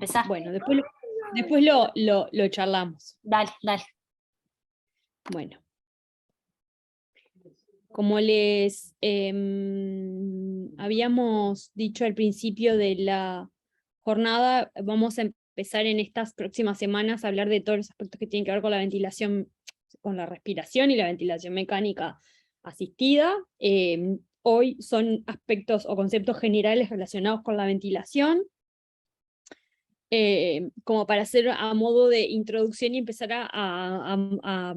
empezar. Bueno, después lo charlamos. Dale, dale. Bueno. Como les habíamos dicho al principio de la jornada, vamos a empezar en estas próximas semanas a hablar de todos los aspectos que tienen que ver con la ventilación, con la respiración y la ventilación mecánica asistida. Hoy son aspectos o conceptos generales relacionados con la ventilación. Como para hacer a modo de introducción y empezar a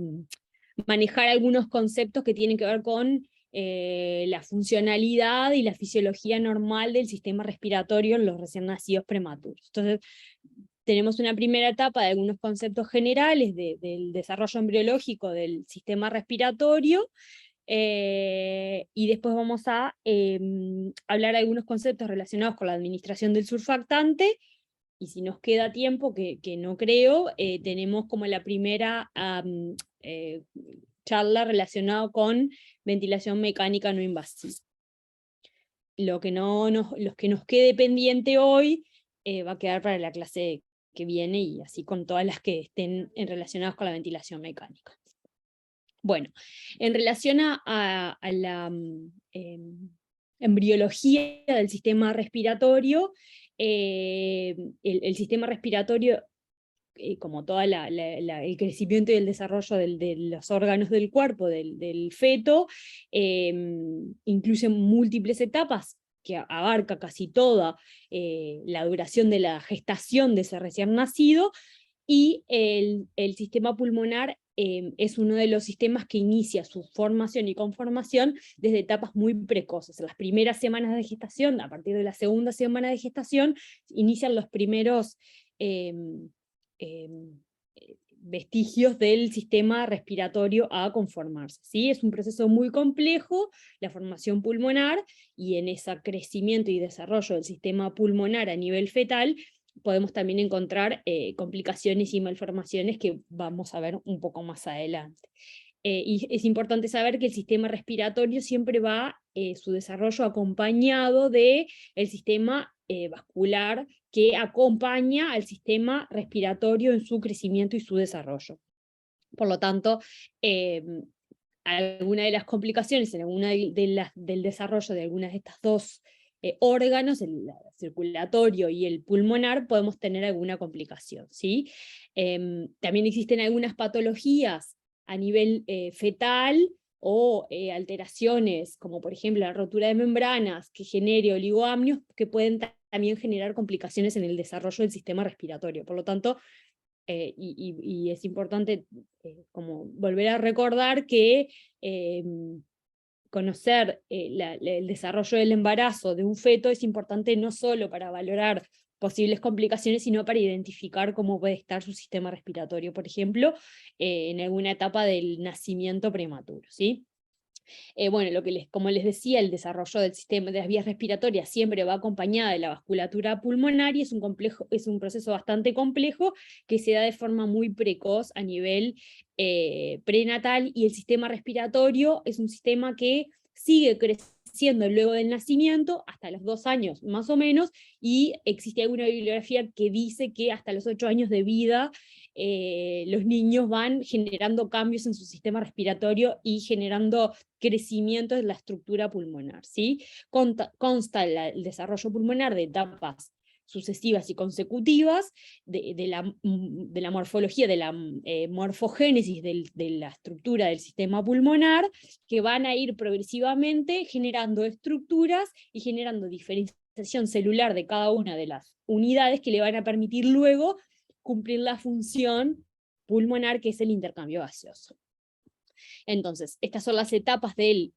manejar algunos conceptos que tienen que ver con la funcionalidad y la fisiología normal del sistema respiratorio en los recién nacidos prematuros. Entonces, tenemos una primera etapa de algunos conceptos generales del desarrollo embriológico del sistema respiratorio, y después vamos a hablar de algunos conceptos relacionados con la administración del surfactante, y si nos queda tiempo, que no creo, tenemos como la primera charla relacionada con ventilación mecánica no invasiva. Los que nos quede pendiente hoy va a quedar para la clase que viene, y así con todas las que estén relacionadas con la ventilación mecánica. Bueno, en relación a la embriología del sistema respiratorio, el sistema respiratorio, como todo el crecimiento y el desarrollo de los órganos del cuerpo, del feto, incluye múltiples etapas que abarca casi toda la duración de la gestación de ese recién nacido, y el sistema pulmonar es uno de los sistemas que inicia su formación y conformación desde etapas muy precoces. En las primeras semanas de gestación, a partir de la segunda semana de gestación, inician los primeros vestigios del sistema respiratorio a conformarse, ¿sí? Es un proceso muy complejo, la formación pulmonar, y en ese crecimiento y desarrollo del sistema pulmonar a nivel fetal podemos también encontrar complicaciones y malformaciones que vamos a ver un poco más adelante. Y es importante saber que el sistema respiratorio siempre va su desarrollo acompañado del sistema vascular, que acompaña al sistema respiratorio en su crecimiento y su desarrollo. Por lo tanto, alguna de las complicaciones en alguna del desarrollo de algunas de estas dos órganos, el circulatorio y el pulmonar, podemos tener alguna complicación, ¿sí? También existen algunas patologías a nivel fetal, o alteraciones, como por ejemplo la rotura de membranas que genere oligoamnios, que pueden también generar complicaciones en el desarrollo del sistema respiratorio. Por lo tanto, y es importante como volver a recordar que conocer el desarrollo del embarazo de un feto es importante no solo para valorar posibles complicaciones, sino para identificar cómo puede estar su sistema respiratorio, por ejemplo, en alguna etapa del nacimiento prematuro, ¿sí? Bueno, como les decía, el desarrollo del sistema de las vías respiratorias siempre va acompañada de la vasculatura pulmonar, y es un proceso bastante complejo que se da de forma muy precoz a nivel prenatal, y el sistema respiratorio es un sistema que sigue creciendo luego del nacimiento hasta los 2 años más o menos, y existe alguna bibliografía que dice que hasta los 8 años de vida los niños van generando cambios en su sistema respiratorio y generando crecimiento de la estructura pulmonar, ¿sí? Consta el desarrollo pulmonar de etapas sucesivas y consecutivas, de la morfología, de la morfogénesis de la estructura del sistema pulmonar, que van a ir progresivamente generando estructuras y generando diferenciación celular de cada una de las unidades que le van a permitir luego cumplir la función pulmonar, que es el intercambio gaseoso. Entonces, estas son las etapas de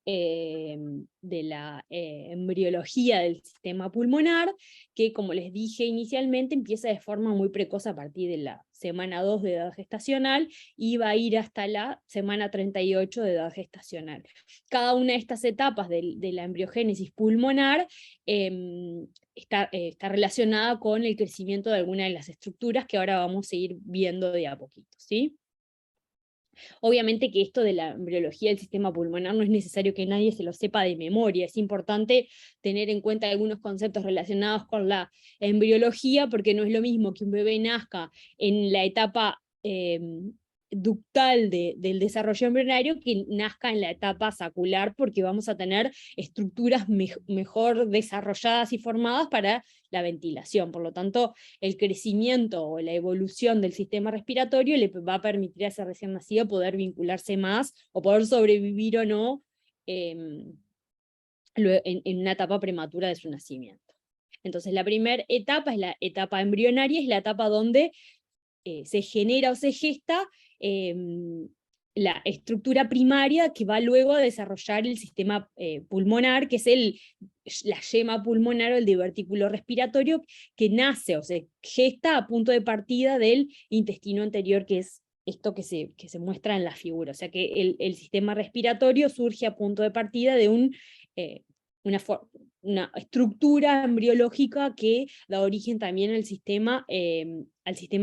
la embriología del sistema pulmonar, que, como les dije inicialmente, empieza de forma muy precoz a partir de la semana 2 de edad gestacional y va a ir hasta la semana 38 de edad gestacional. Cada una de estas etapas de la embriogénesis pulmonar está relacionada con el crecimiento de alguna de las estructuras que ahora vamos a ir viendo de a poquito, ¿sí? Obviamente que esto de la embriología del sistema pulmonar no es necesario que nadie se lo sepa de memoria, es importante tener en cuenta algunos conceptos relacionados con la embriología, porque no es lo mismo que un bebé nazca en la etapa ductal del desarrollo embrionario que nazca en la etapa sacular, porque vamos a tener estructuras mejor desarrolladas y formadas para la ventilación. Por lo tanto, el crecimiento o la evolución del sistema respiratorio le va a permitir a ese recién nacido poder vincularse más o poder sobrevivir o no en una etapa prematura de su nacimiento. Entonces, la primera etapa es la etapa embrionaria, es la etapa donde se genera o se gesta la estructura primaria que va luego a desarrollar el sistema pulmonar, que es la yema pulmonar o el divertículo respiratorio, que nace o se gesta a punto de partida del intestino anterior, que es esto que se muestra en la figura. O sea que el sistema respiratorio surge a punto de partida de una estructura embriológica que da origen también al sistema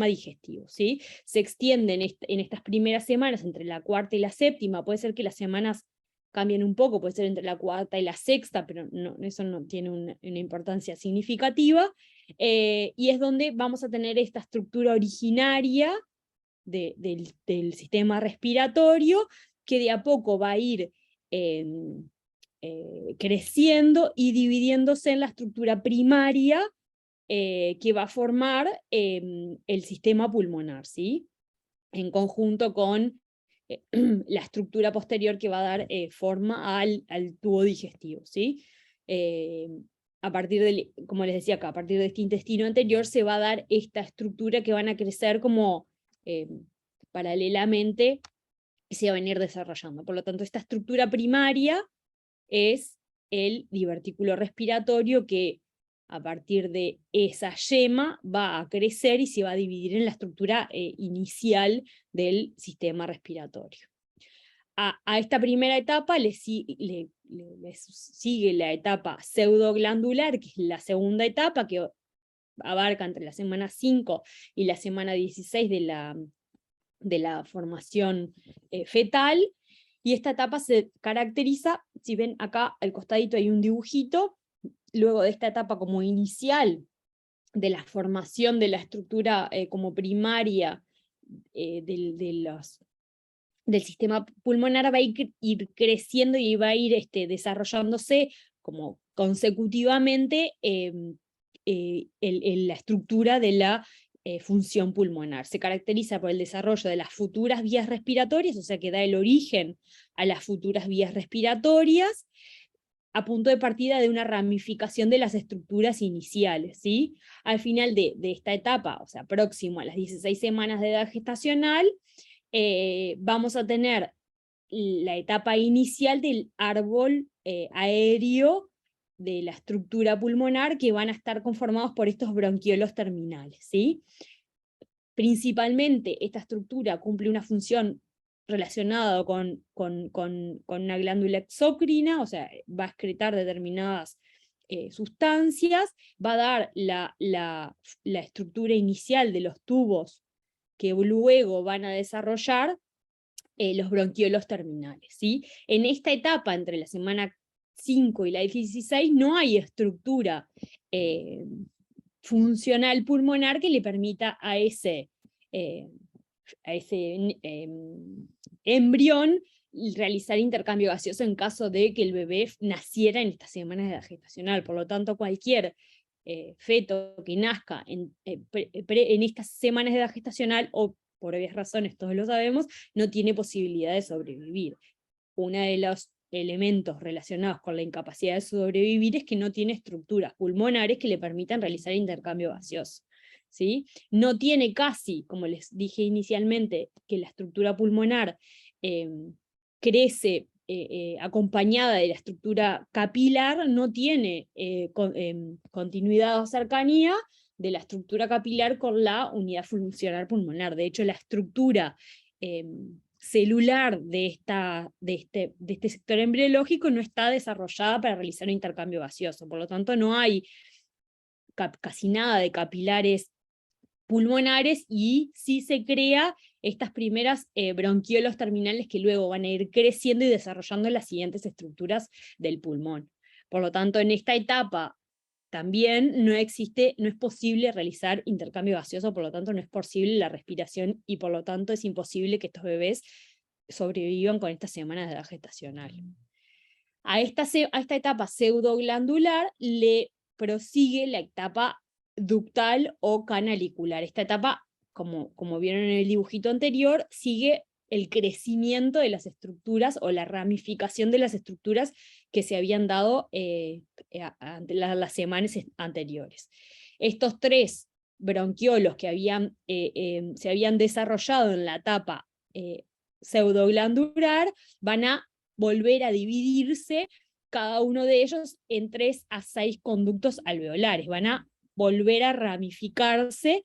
digestivo, ¿sí? Se extiende en estas primeras semanas, entre la cuarta y la séptima, puede ser que las semanas cambien un poco, puede ser entre la cuarta y la sexta, pero no, eso no tiene una importancia significativa, y es donde vamos a tener esta estructura originaria del sistema respiratorio, que de a poco va a ir creciendo y dividiéndose en la estructura primaria que va a formar el sistema pulmonar, ¿sí? En conjunto con la estructura posterior que va a dar forma al tubo digestivo, ¿sí? A partir como les decía acá, a partir de este intestino anterior se va a dar esta estructura que van a crecer como paralelamente y se va a venir desarrollando. Por lo tanto, esta estructura primaria es el divertículo respiratorio, que a partir de esa yema va a crecer y se va a dividir en la estructura inicial del sistema respiratorio. A esta primera etapa le sigue la etapa pseudoglandular, que es la segunda etapa, que abarca entre la semana 5 y la semana 16 de la formación fetal, y esta etapa se caracteriza, si ven acá al costadito hay un dibujito, luego de esta etapa como inicial de la formación de la estructura como primaria del sistema pulmonar, va a ir creciendo y va a ir desarrollándose como consecutivamente la estructura de la función pulmonar. Se caracteriza por el desarrollo de las futuras vías respiratorias, o sea que da el origen a las futuras vías respiratorias, a punto de partida de una ramificación de las estructuras iniciales, ¿sí? Al final de esta etapa, o sea, próximo a las 16 semanas de edad gestacional, vamos a tener la etapa inicial del árbol aéreo de la estructura pulmonar, que van a estar conformados por estos bronquiolos terminales, ¿sí? Principalmente esta estructura cumple una función relacionada con una glándula exócrina, o sea, va a excretar determinadas sustancias, va a dar la estructura inicial de los tubos que luego van a desarrollar los bronquiolos terminales, ¿sí? En esta etapa, entre la semana 5 y la 16, no hay estructura funcional pulmonar que le permita a ese embrión realizar intercambio gaseoso en caso de que el bebé naciera en estas semanas de edad gestacional. Por lo tanto, cualquier feto que nazca en estas semanas de edad gestacional, o por obvias razones, todos lo sabemos, no tiene posibilidad de sobrevivir. Uno de los elementos relacionados con la incapacidad de sobrevivir es que no tiene estructuras pulmonares que le permitan realizar intercambio gaseoso, ¿sí? No tiene casi, como les dije inicialmente, que la estructura pulmonar crece acompañada de la estructura capilar, no tiene continuidad o cercanía de la estructura capilar con la unidad funcional pulmonar. De hecho, la estructura celular de este sector embriológico no está desarrollada para realizar un intercambio gaseoso. Por lo tanto, no hay casi nada de capilares pulmonares, y sí se crea estas primeras bronquiolos terminales que luego van a ir creciendo y desarrollando las siguientes estructuras del pulmón. Por lo tanto, en esta etapa también no es posible realizar intercambio gaseoso, por lo tanto no es posible la respiración y por lo tanto es imposible que estos bebés sobrevivan con estas semanas de edad gestacional. A esta etapa pseudoglandular le prosigue la etapa ductal o canalicular. Esta etapa, como vieron en el dibujito anterior, sigue el crecimiento de las estructuras o la ramificación de las estructuras que se habían dado ante las semanas anteriores. Estos 3 bronquiolos que se habían desarrollado en la etapa pseudoglandular van a volver a dividirse cada uno de ellos en 3 a 6 conductos alveolares, van a volver a ramificarse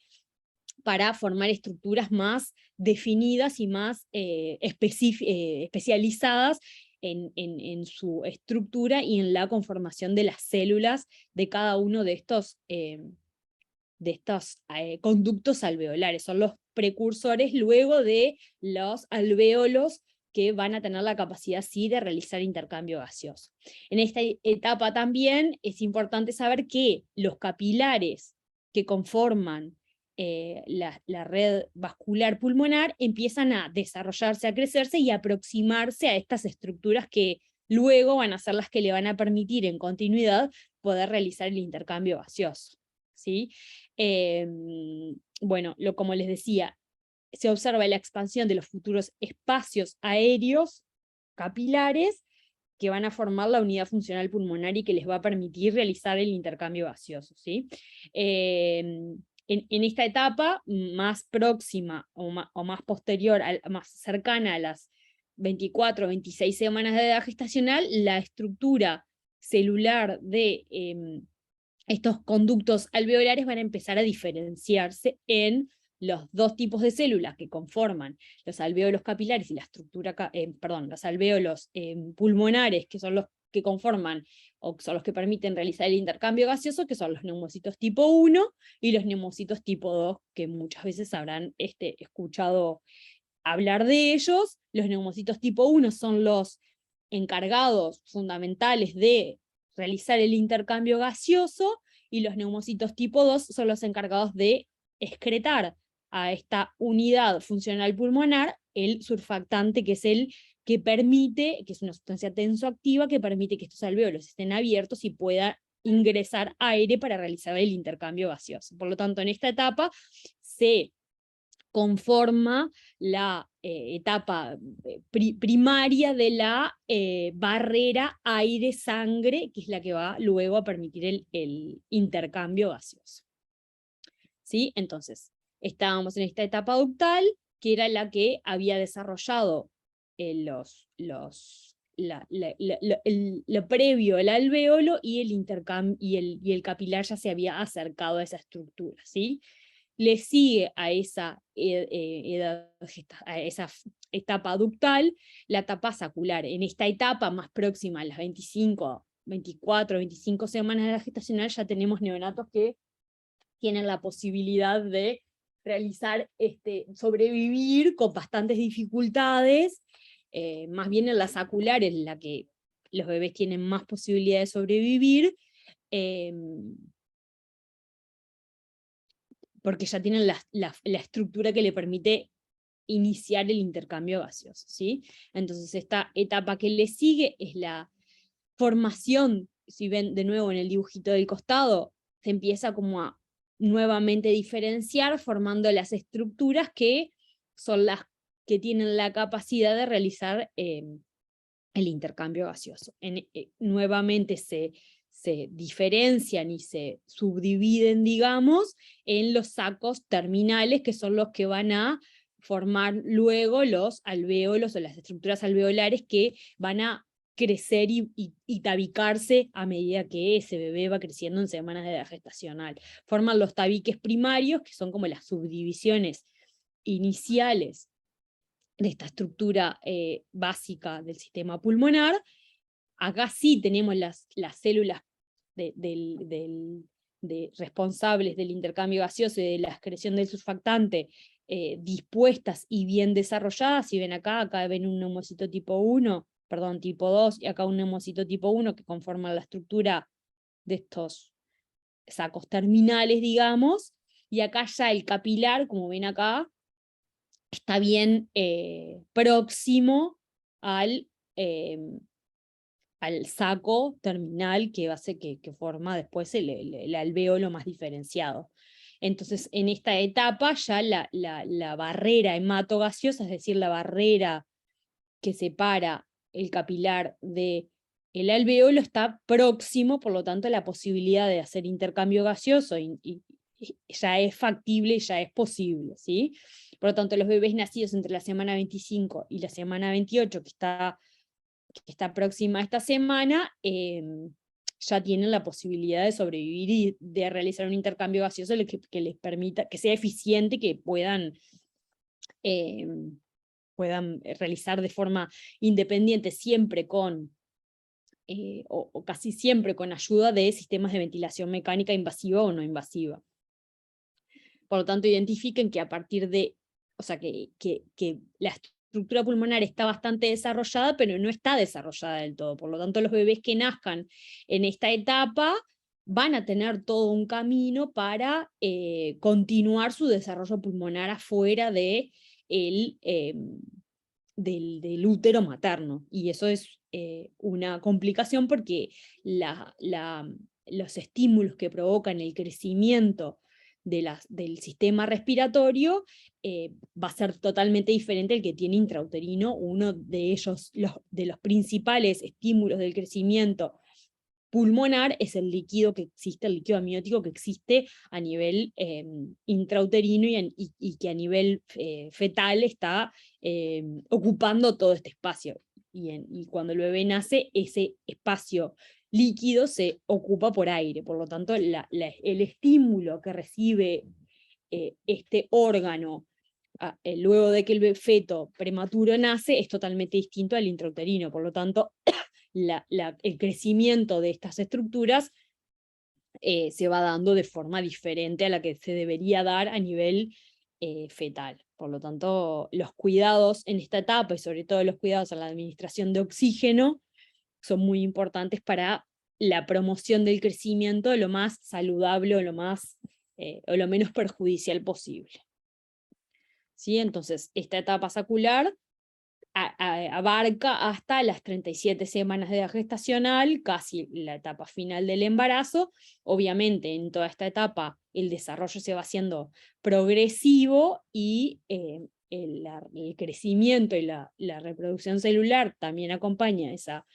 para formar estructuras más definidas y más especializadas en su estructura y en la conformación de las células de cada uno de estos conductos alveolares. Son los precursores luego de los alvéolos que van a tener la capacidad, sí, de realizar intercambio gaseoso. En esta etapa también es importante saber que los capilares que conforman la red vascular pulmonar empiezan a desarrollarse, a crecerse y a aproximarse a estas estructuras que luego van a ser las que le van a permitir en continuidad poder realizar el intercambio gaseoso, ¿sí? Bueno, como les decía, se observa la expansión de los futuros espacios aéreos capilares que van a formar la unidad funcional pulmonar y que les va a permitir realizar el intercambio gaseoso, ¿sí? En esta etapa, más próxima o más posterior, más cercana a las 24 o 26 semanas de edad gestacional, la estructura celular de estos conductos alveolares van a empezar a diferenciarse en los 2 tipos de células que conforman los alvéolos capilares y la estructura, los alvéolos pulmonares, que son los que conforman o son los que permiten realizar el intercambio gaseoso, que son los neumocitos tipo 1 y los neumocitos tipo 2, que muchas veces habrán escuchado hablar de ellos. Los neumocitos tipo 1 son los encargados fundamentales de realizar el intercambio gaseoso, y los neumocitos tipo 2 son los encargados de excretar a esta unidad funcional pulmonar el surfactante, que es el que permite, que es una sustancia tensoactiva que permite que estos alvéolos estén abiertos y pueda ingresar aire para realizar el intercambio gaseoso. Por lo tanto, en esta etapa se conforma la etapa primaria de la barrera aire-sangre, que es la que va luego a permitir el intercambio gaseoso. ¿Sí? Entonces, estábamos en esta etapa ductal, que era la que había desarrollado lo previo al alvéolo, y el capilar ya se había acercado a esa estructura, ¿sí? Le sigue a esa etapa ductal la etapa sacular. En esta etapa más próxima a las 24, 25 semanas de la gestacional, ya tenemos neonatos que tienen la posibilidad de realizar, sobrevivir con bastantes dificultades, más bien en la sacular, en la que los bebés tienen más posibilidad de sobrevivir, porque ya tienen la estructura que le permite iniciar el intercambio gaseoso, ¿sí? Entonces esta etapa que le sigue es la formación. Si ven de nuevo en el dibujito del costado, se empieza como a nuevamente diferenciar, formando las estructuras que son las que tienen la capacidad de realizar el intercambio gaseoso. Nuevamente se diferencian y se subdividen, digamos, en los sacos terminales, que son los que van a formar luego los alvéolos o las estructuras alveolares que van a crecer y tabicarse a medida que ese bebé va creciendo en semanas de edad gestacional. Forman los tabiques primarios, que son como las subdivisiones iniciales de esta estructura básica del sistema pulmonar. Acá sí tenemos las células responsables del intercambio gaseoso y de la excreción del surfactante dispuestas y bien desarrolladas. Si ven acá ven un neumocito tipo 1, perdón, tipo 2, y acá un neumocito tipo 1 que conforman la estructura de estos sacos terminales, digamos, y acá ya el capilar, como ven acá, está bien próximo al, al saco terminal que que forma después el alvéolo más diferenciado. Entonces, en esta etapa ya la barrera hematogaseosa, es decir, la barrera que separa el capilar de el alvéolo está próximo, por lo tanto la posibilidad de hacer intercambio gaseoso y ya es factible, ya es posible, ¿sí? Por lo tanto, los bebés nacidos entre la semana 25 y la semana 28, que está próxima a esta semana, ya tienen la posibilidad de sobrevivir y de realizar un intercambio gaseoso que les permita, que sea eficiente, que puedan realizar de forma independiente, siempre con, o casi siempre con ayuda de sistemas de ventilación mecánica invasiva o no invasiva. Por lo tanto, identifiquen que a partir de, o sea, que la estructura pulmonar está bastante desarrollada, pero no está desarrollada del todo. Por lo tanto, los bebés que nazcan en esta etapa van a tener todo un camino para continuar su desarrollo pulmonar afuera de del útero materno. Y eso es una complicación porque los estímulos que provocan el crecimiento del sistema respiratorio va a ser totalmente diferente al que tiene intrauterino. Uno de ellos, de los principales estímulos del crecimiento pulmonar es el líquido que existe, el líquido amniótico que existe a nivel intrauterino y que a nivel fetal está ocupando todo este espacio. Y cuando el bebé nace, ese espacio líquido se ocupa por aire, por lo tanto el estímulo que recibe este órgano luego de que el feto prematuro nace es totalmente distinto al intrauterino, por lo tanto el crecimiento de estas estructuras se va dando de forma diferente a la que se debería dar a nivel fetal. Por lo tanto, los cuidados en esta etapa y sobre todo los cuidados en la administración de oxígeno son muy importantes para la promoción del crecimiento lo más saludable o lo menos perjudicial posible. ¿Sí? Entonces, esta etapa sacular abarca hasta las 37 semanas de edad gestacional, casi la etapa final del embarazo. Obviamente en toda esta etapa el desarrollo se va haciendo progresivo y el crecimiento y la reproducción celular también acompaña esa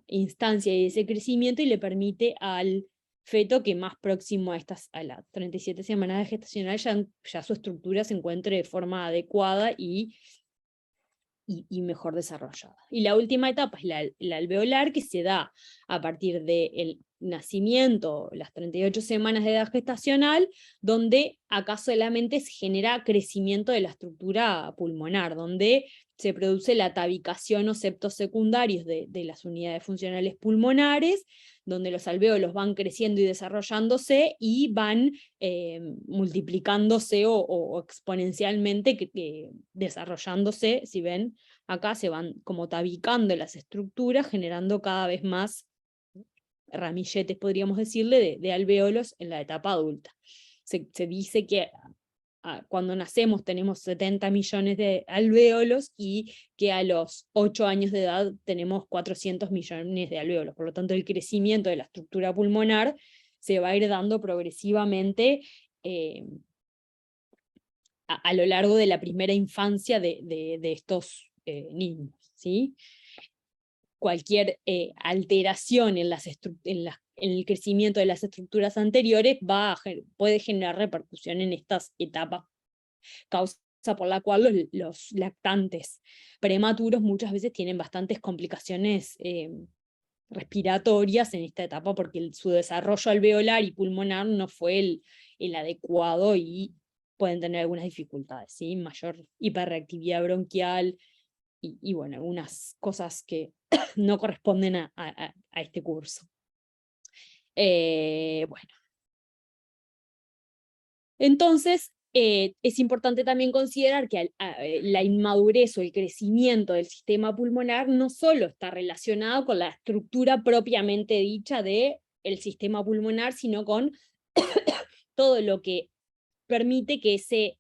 instancia y ese crecimiento y le permite al feto que más próximo a las 37 semanas de gestacional ya su estructura se encuentre de forma adecuada y mejor desarrollada. Y la última etapa es la alveolar, que se da a partir del nacimiento, las 38 semanas de edad gestacional, donde acá solamente se genera crecimiento de la estructura pulmonar, donde se produce la tabicación o septos secundarios de las unidades funcionales pulmonares, donde los alvéolos van creciendo y desarrollándose y van multiplicándose o exponencialmente desarrollándose. Si ven, acá se van como tabicando las estructuras, generando cada vez más ramilletes, podríamos decirle, de alvéolos en la etapa adulta. Se dice que cuando nacemos tenemos 70 millones de alvéolos y que a los 8 años de edad tenemos 400 millones de alvéolos. Por lo tanto, el crecimiento de la estructura pulmonar se va a ir dando progresivamente a lo largo de la primera infancia de estos niños, ¿sí? Cualquier alteración en el crecimiento de las estructuras anteriores puede generar repercusión en estas etapas, causa por la cual los lactantes prematuros muchas veces tienen bastantes complicaciones respiratorias en esta etapa porque su desarrollo alveolar y pulmonar no fue el adecuado y pueden tener algunas dificultades, ¿sí? Mayor hiperreactividad bronquial y bueno, algunas cosas que no corresponden a este curso. Bueno. Entonces, es importante también considerar que la inmadurez o el crecimiento del sistema pulmonar no solo está relacionado con la estructura propiamente dicha del sistema pulmonar, sino con todo lo que permite que ese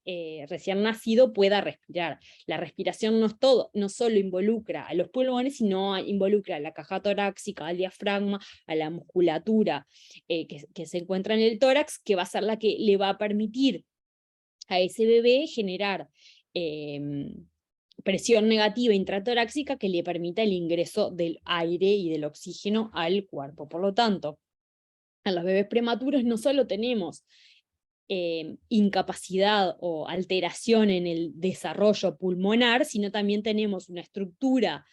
recién nacido pueda respirar. La respiración no es todo, no solo involucra a los pulmones, sino involucra a la caja torácica, al diafragma, a la musculatura que se encuentra en el tórax, que va a ser la que le va a permitir a ese bebé generar presión negativa intratorácica que le permita el ingreso del aire y del oxígeno al cuerpo. Por lo tanto, en los bebés prematuros no solo tenemos incapacidad o alteración en el desarrollo pulmonar, sino también tenemos una estructura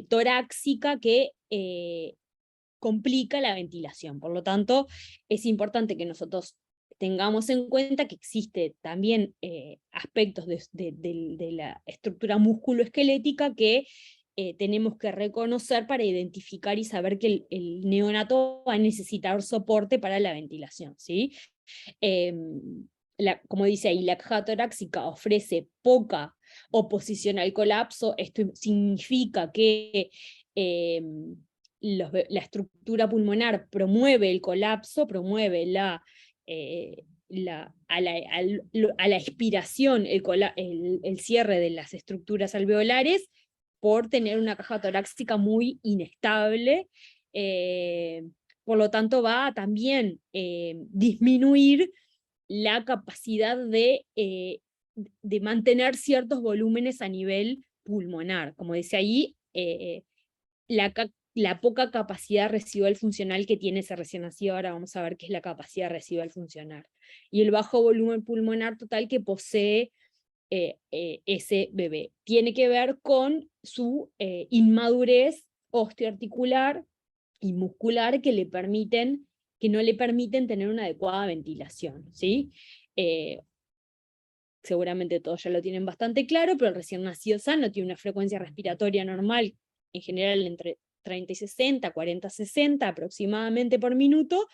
torácica que complica la ventilación. Por lo tanto, es importante que nosotros tengamos en cuenta que existe también aspectos de la estructura musculoesquelética que tenemos que reconocer para identificar y saber que el neonato va a necesitar soporte para la ventilación, ¿sí? Como dice ahí, la caja torácica ofrece poca oposición al colapso. Esto significa que la estructura pulmonar promueve el colapso, promueve a la expiración, el cierre de las estructuras alveolares, por tener una caja torácica muy inestable. Por lo tanto, va a también disminuir la capacidad de mantener ciertos volúmenes a nivel pulmonar. Como dice ahí, la poca capacidad residual funcional que tiene ese recién nacido. Ahora vamos a ver qué es la capacidad residual funcional. Y el bajo volumen pulmonar total que posee ese bebé. Tiene que ver con su inmadurez osteoarticular y muscular que no le permiten tener una adecuada ventilación, ¿sí? Seguramente todos ya lo tienen bastante claro, pero el recién nacido sano tiene una frecuencia respiratoria normal, en general entre 30 y 60, 40, 60 aproximadamente por minuto,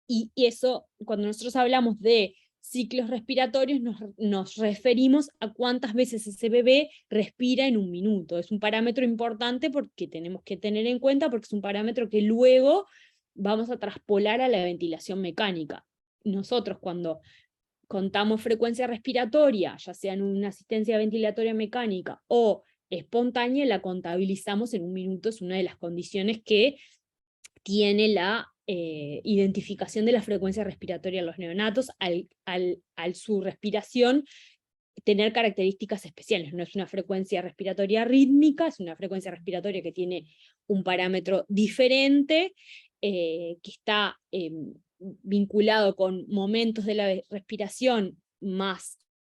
y eso, cuando nosotros hablamos de ciclos respiratorios, nos referimos a cuántas veces ese bebé respira en un minuto. Es un parámetro importante porque tenemos que tener en cuenta, porque es un parámetro que luego vamos a traspolar a la ventilación mecánica. Nosotros cuando contamos frecuencia respiratoria, ya sea en una asistencia ventilatoria mecánica o espontánea, la contabilizamos en un minuto. Es una de las condiciones que tiene la identificación de la frecuencia respiratoria en los neonatos, al su respiración tener características especiales. No es una frecuencia respiratoria rítmica, es una frecuencia respiratoria que tiene un parámetro diferente, que está vinculado con momentos de la respiración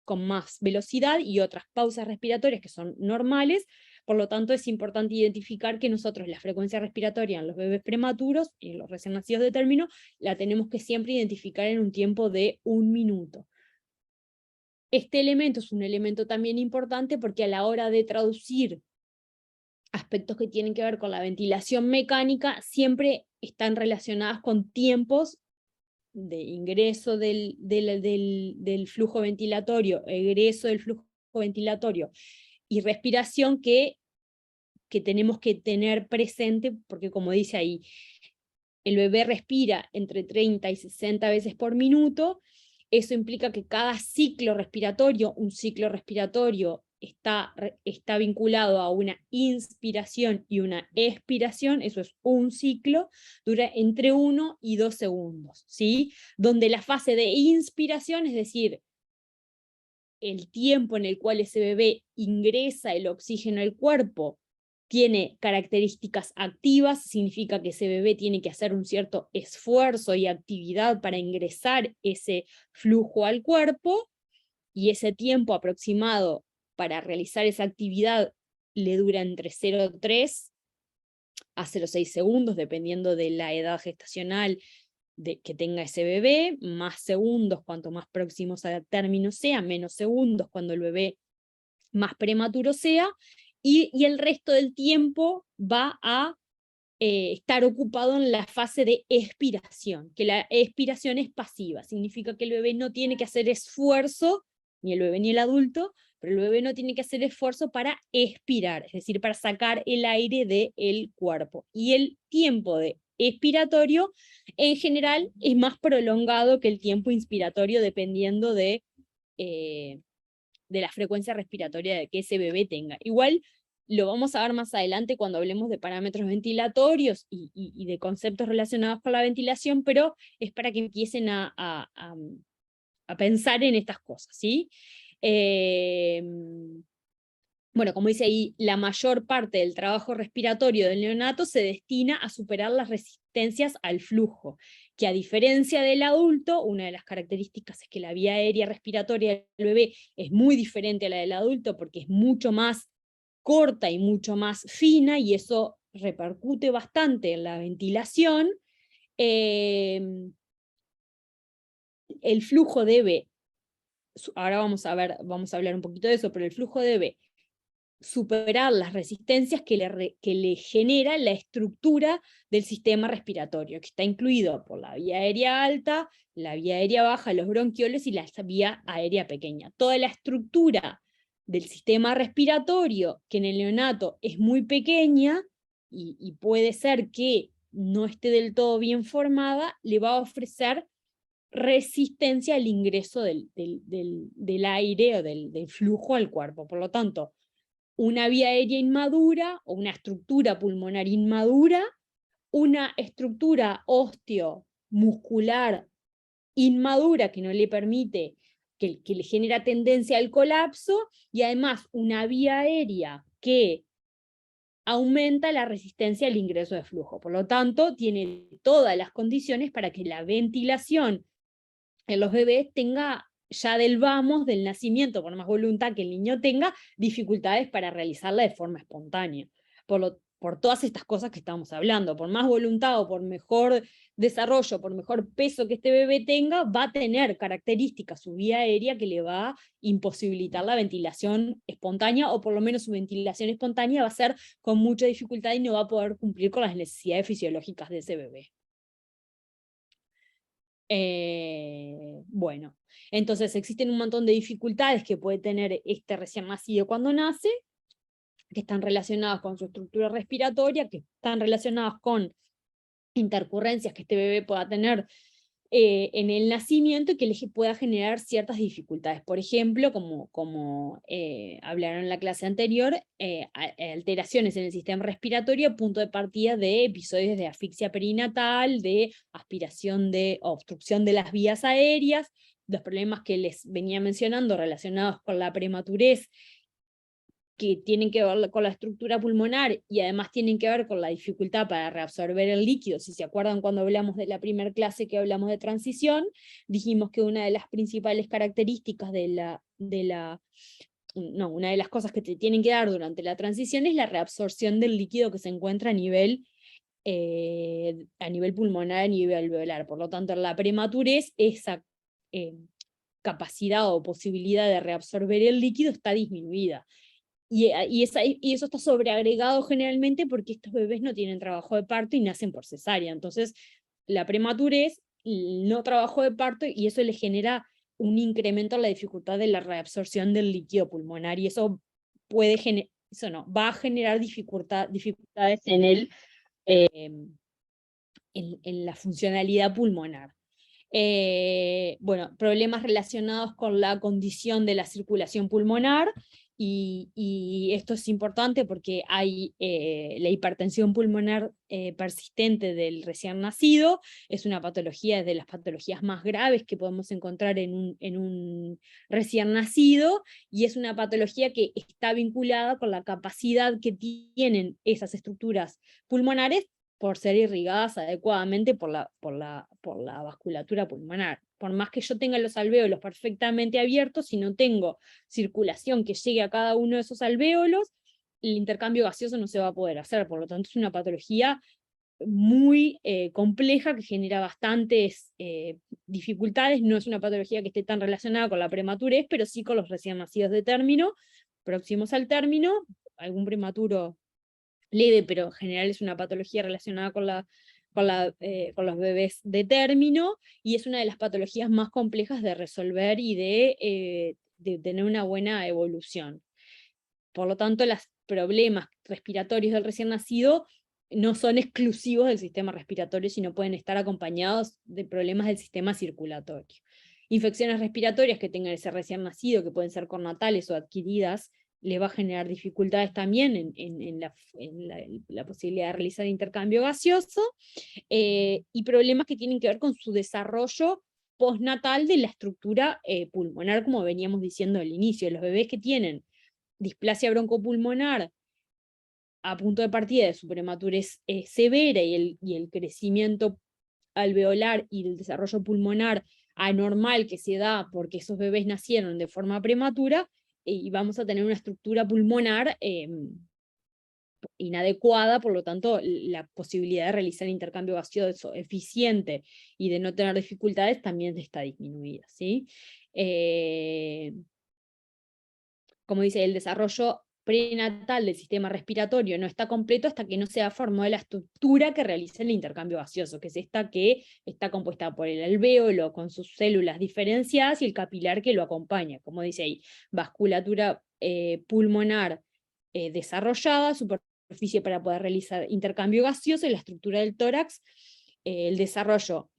con más velocidad y otras pausas respiratorias que son normales. Por lo tanto, es importante identificar que nosotros la frecuencia respiratoria en los bebés prematuros y en los recién nacidos de término la tenemos que siempre identificar en un tiempo de 1 minuto. Este elemento es un elemento también importante porque a la hora de traducir aspectos que tienen que ver con la ventilación mecánica, siempre están relacionadas con tiempos de ingreso del flujo ventilatorio, egreso del flujo ventilatorio y respiración que tenemos que tener presente, porque como dice ahí, el bebé respira entre 30 y 60 veces por minuto. Eso implica que cada ciclo respiratorio, un ciclo respiratorio está vinculado a una inspiración y una expiración. Eso es un ciclo, dura entre 1 y 2 segundos, ¿sí? Donde la fase de inspiración, es decir, el tiempo en el cual ese bebé ingresa el oxígeno al cuerpo, tiene características activas, significa que ese bebé tiene que hacer un cierto esfuerzo y actividad para ingresar ese flujo al cuerpo, y ese tiempo aproximado para realizar esa actividad le dura entre 0,3 a 0,6 segundos, dependiendo de la edad gestacional que tenga ese bebé, más segundos cuanto más próximos al término sea, menos segundos cuando el bebé más prematuro sea, y el resto del tiempo va a estar ocupado en la fase de expiración, que la expiración es pasiva, significa que el bebé no tiene que hacer esfuerzo, ni el bebé ni el adulto, pero el bebé no tiene que hacer esfuerzo para expirar, es decir, para sacar el aire del cuerpo. Y el tiempo de expiratorio, en general, es más prolongado que el tiempo inspiratorio, dependiendo de la frecuencia respiratoria que ese bebé tenga. Igual lo vamos a ver más adelante cuando hablemos de parámetros ventilatorios y de conceptos relacionados con la ventilación, pero es para que empiecen a pensar en estas cosas, ¿sí? Bueno, como dice ahí, la mayor parte del trabajo respiratorio del neonato se destina a superar las resistencias al flujo, que a diferencia del adulto, una de las características es que la vía aérea respiratoria del bebé es muy diferente a la del adulto porque es mucho más corta y mucho más fina, y eso repercute bastante en la ventilación. El flujo debe, ahora vamos a hablar un poquito de eso, pero el flujo debe superar las resistencias que le genera la estructura del sistema respiratorio, que está incluido por la vía aérea alta, la vía aérea baja, los bronquiolos y la vía aérea pequeña. Toda la estructura del sistema respiratorio, que en el neonato es muy pequeña y puede ser que no esté del todo bien formada, le va a ofrecer resistencia al ingreso del aire o del flujo al cuerpo. Por lo tanto, una vía aérea inmadura o una estructura pulmonar inmadura, una estructura osteomuscular inmadura que no le permite, que le genera tendencia al colapso, y además una vía aérea que aumenta la resistencia al ingreso de flujo. Por lo tanto, tiene todas las condiciones para que la ventilación en los bebés tenga ya del vamos, del nacimiento, por más voluntad que el niño tenga, dificultades para realizarla de forma espontánea. Por todas estas cosas que estamos hablando, por más voluntad o por mejor desarrollo, por mejor peso que este bebé tenga, va a tener características su vía aérea que le va a imposibilitar la ventilación espontánea, o por lo menos su ventilación espontánea va a ser con mucha dificultad y no va a poder cumplir con las necesidades fisiológicas de ese bebé. Bueno, entonces existen un montón de dificultades que puede tener este recién nacido cuando nace, que están relacionadas con su estructura respiratoria, que están relacionadas con intercurrencias que este bebé pueda tener en el nacimiento, y que le pueda generar ciertas dificultades. Por ejemplo, como hablaron en la clase anterior, alteraciones en el sistema respiratorio, punto de partida de episodios de asfixia perinatal, de aspiración de obstrucción de las vías aéreas, los problemas que les venía mencionando relacionados con la prematurez, que tienen que ver con la estructura pulmonar y además tienen que ver con la dificultad para reabsorber el líquido. Si se acuerdan, cuando hablamos de la primera clase que hablamos de transición, dijimos que una de las principales características una de las cosas que te tienen que dar durante la transición es la reabsorción del líquido que se encuentra a nivel pulmonar, a nivel alveolar. Por lo tanto, en la prematurez, esa capacidad o posibilidad de reabsorber el líquido está disminuida. Y eso está sobreagregado generalmente porque estos bebés no tienen trabajo de parto y nacen por cesárea. Entonces, la prematurez, no trabajo de parto, y eso le genera un incremento en la dificultad de la reabsorción del líquido pulmonar, y eso va a generar dificultades en la funcionalidad pulmonar. Bueno, problemas relacionados con la condición de la circulación pulmonar, y esto es importante porque hay la hipertensión pulmonar persistente del recién nacido. Es una patología, de las patologías más graves que podemos encontrar en un recién nacido, y es una patología que está vinculada con la capacidad que tienen esas estructuras pulmonares por ser irrigadas adecuadamente por la vasculatura pulmonar. Por más que yo tenga los alvéolos perfectamente abiertos, si no tengo circulación que llegue a cada uno de esos alvéolos, el intercambio gaseoso no se va a poder hacer. Por lo tanto, es una patología muy compleja que genera bastantes dificultades. No es una patología que esté tan relacionada con la prematurez, pero sí con los recién nacidos de término, próximos al término. Algún prematuro leve, pero en general es una patología relacionada con los bebés de término, y es una de las patologías más complejas de resolver y de tener una buena evolución. Por lo tanto, los problemas respiratorios del recién nacido no son exclusivos del sistema respiratorio, sino pueden estar acompañados de problemas del sistema circulatorio. Infecciones respiratorias que tengan ese recién nacido, que pueden ser cornatales o adquiridas, le va a generar dificultades también en la posibilidad de realizar intercambio gaseoso, y problemas que tienen que ver con su desarrollo postnatal de la estructura pulmonar, como veníamos diciendo al inicio. Los bebés que tienen displasia broncopulmonar a punto de partida de su prematurez severa y el crecimiento alveolar y el desarrollo pulmonar anormal que se da porque esos bebés nacieron de forma prematura, y vamos a tener una estructura pulmonar inadecuada, por lo tanto la posibilidad de realizar intercambio gaseoso eficiente y de no tener dificultades también está disminuida, ¿sí? Como dice, el desarrollo prenatal del sistema respiratorio no está completo hasta que no se ha formado la estructura que realiza el intercambio gaseoso, que es esta que está compuesta por el alvéolo con sus células diferenciadas y el capilar que lo acompaña, como dice ahí, vasculatura pulmonar desarrollada, superficie para poder realizar intercambio gaseoso, y la estructura del tórax, el desarrollo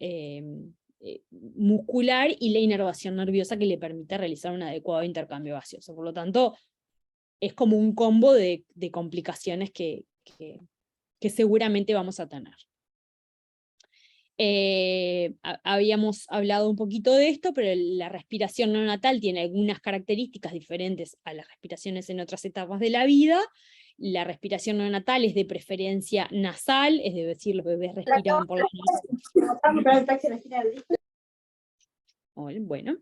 muscular y la inervación nerviosa que le permite realizar un adecuado intercambio gaseoso. Por lo tanto, es como un combo de complicaciones que seguramente vamos a tener. Habíamos hablado un poquito de esto, pero la respiración neonatal tiene algunas características diferentes a las respiraciones en otras etapas de la vida. La respiración neonatal es de preferencia nasal, es decir, los bebés respiran por la nariz. Bueno,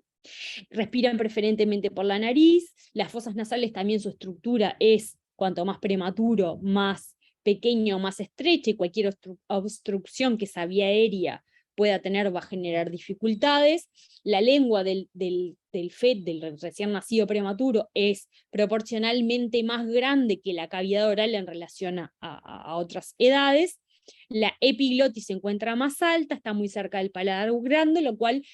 respiran preferentemente por la nariz. Las fosas nasales también, su estructura es, cuanto más prematuro, más pequeño, más estrecha, y cualquier obstrucción que esa vía aérea pueda tener va a generar dificultades. La lengua del recién nacido prematuro, es proporcionalmente más grande que la cavidad oral en relación a otras edades. La epiglotis se encuentra más alta, está muy cerca del paladar grande, lo cual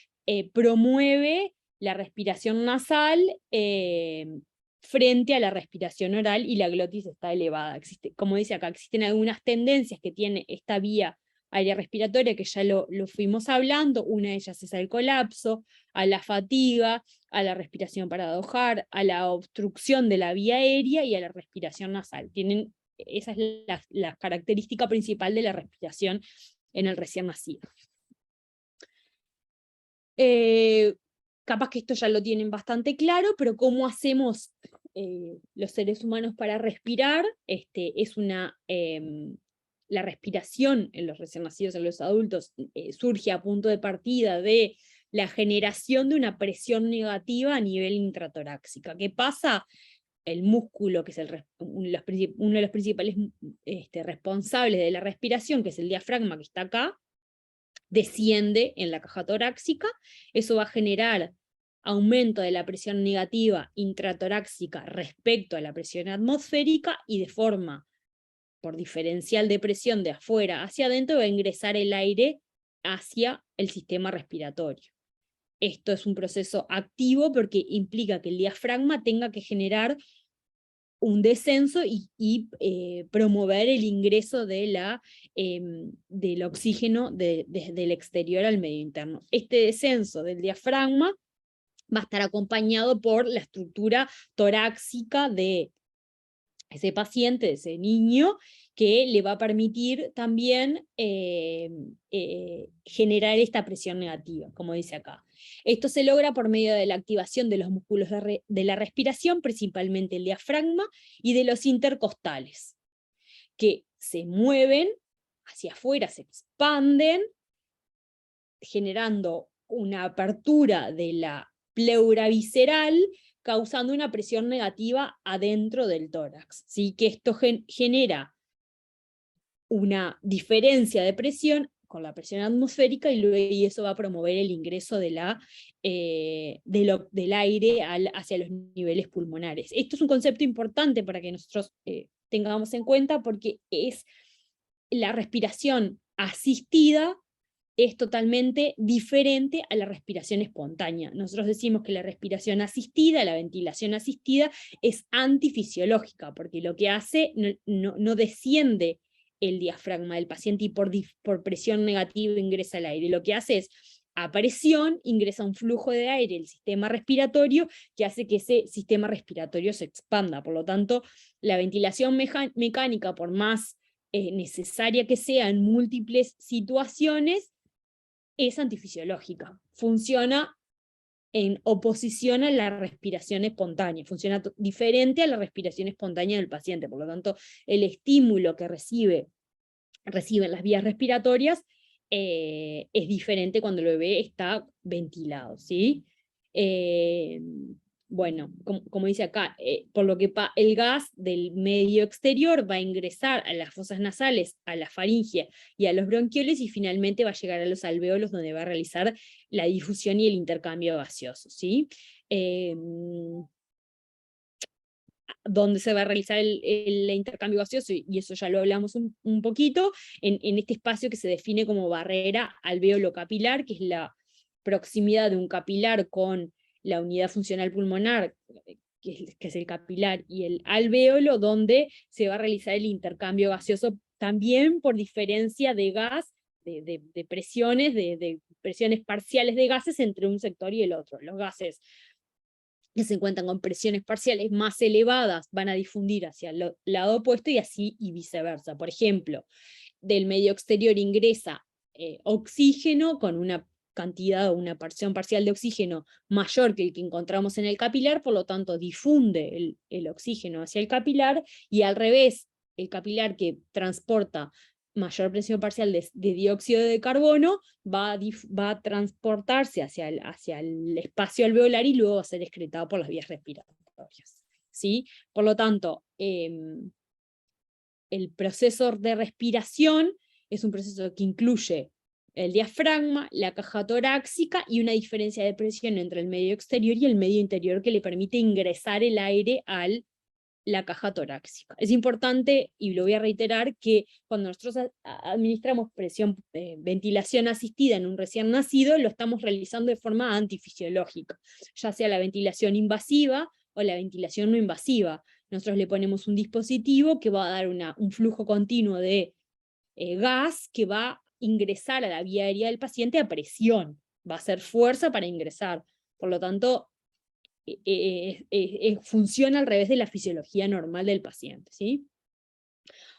promueve la respiración nasal frente a la respiración oral, y la glotis está elevada. Como dice acá, existen algunas tendencias que tiene esta vía aérea respiratoria que ya lo fuimos hablando. Una de ellas es al colapso, a la fatiga, a la respiración paradojal, a la obstrucción de la vía aérea y a la respiración nasal. Esa es la característica principal de la respiración en el recién nacido. Capaz que esto ya lo tienen bastante claro, pero ¿cómo hacemos los seres humanos para respirar? La respiración en los recién nacidos, en los adultos, surge a punto de partida de la generación de una presión negativa a nivel intratoráxica. ¿Qué pasa? El músculo, que es uno de los principales responsables de la respiración, que es el diafragma que está acá, desciende en la caja torácica. Eso va a generar aumento de la presión negativa intratorácica respecto a la presión atmosférica, y de forma, por diferencial de presión de afuera hacia adentro, va a ingresar el aire hacia el sistema respiratorio. Esto es un proceso activo porque implica que el diafragma tenga que generar un descenso y promover el ingreso del oxígeno desde el exterior al medio interno. Este descenso del diafragma va a estar acompañado por la estructura torácica de ese paciente, de ese niño, que le va a permitir también generar esta presión negativa, como dice acá. Esto se logra por medio de la activación de los músculos de la respiración, principalmente el diafragma, y de los intercostales, que se mueven hacia afuera, se expanden, generando una apertura de la pleura visceral, causando una presión negativa adentro del tórax, ¿sí? Que esto genera una diferencia de presión con la presión atmosférica, y eso va a promover el ingreso del aire hacia los niveles pulmonares. Esto es un concepto importante para que nosotros tengamos en cuenta porque es la respiración asistida es totalmente diferente a la respiración espontánea. Nosotros decimos que la respiración asistida, la ventilación asistida, es antifisiológica, porque lo que hace no desciende el diafragma del paciente y por presión negativa ingresa el aire. Lo que hace es, a presión, ingresa un flujo de aire el sistema respiratorio que hace que ese sistema respiratorio se expanda. Por lo tanto, la ventilación mecánica, por más necesaria que sea en múltiples situaciones, es antifisiológica. Funciona en oposición a la respiración espontánea, funciona diferente a la respiración espontánea del paciente. Por lo tanto, el estímulo que reciben las vías respiratorias es diferente cuando el bebé está ventilado, ¿sí? Bueno, como dice acá, por lo que el gas del medio exterior va a ingresar a las fosas nasales, a la faringe y a los bronquioles, y finalmente va a llegar a los alvéolos, donde va a realizar la difusión y el intercambio gaseoso, ¿sí? Donde se va a realizar el intercambio gaseoso, y eso ya lo hablamos un poquito, en este espacio que se define como barrera alvéolo capilar, que es la proximidad de un capilar con la unidad funcional pulmonar, que es el capilar, y el alvéolo, donde se va a realizar el intercambio gaseoso, también por diferencia de gas, de presiones, de presiones parciales de gases entre un sector y el otro. Los gases que se encuentran con presiones parciales más elevadas van a difundir hacia el lado opuesto, y así y viceversa. Por ejemplo, del medio exterior ingresa oxígeno con una cantidad o una porción parcial de oxígeno mayor que el que encontramos en el capilar, por lo tanto difunde el oxígeno hacia el capilar, y al revés, el capilar que transporta mayor presión parcial de dióxido de carbono va a transportarse hacia el espacio alveolar y luego va a ser excretado por las vías respiratorias, ¿sí? Por lo tanto, el proceso de respiración es un proceso que incluye el diafragma, la caja torácica y una diferencia de presión entre el medio exterior y el medio interior que le permite ingresar el aire a la caja torácica. Es importante, y lo voy a reiterar, que cuando nosotros administramos ventilación asistida en un recién nacido, lo estamos realizando de forma antifisiológica, ya sea la ventilación invasiva o la ventilación no invasiva. Nosotros le ponemos un dispositivo que va a dar un flujo continuo de gas que va a ingresar a la vía aérea del paciente a presión, va a hacer fuerza para ingresar. Por lo tanto, funciona al revés de la fisiología normal del paciente, ¿sí?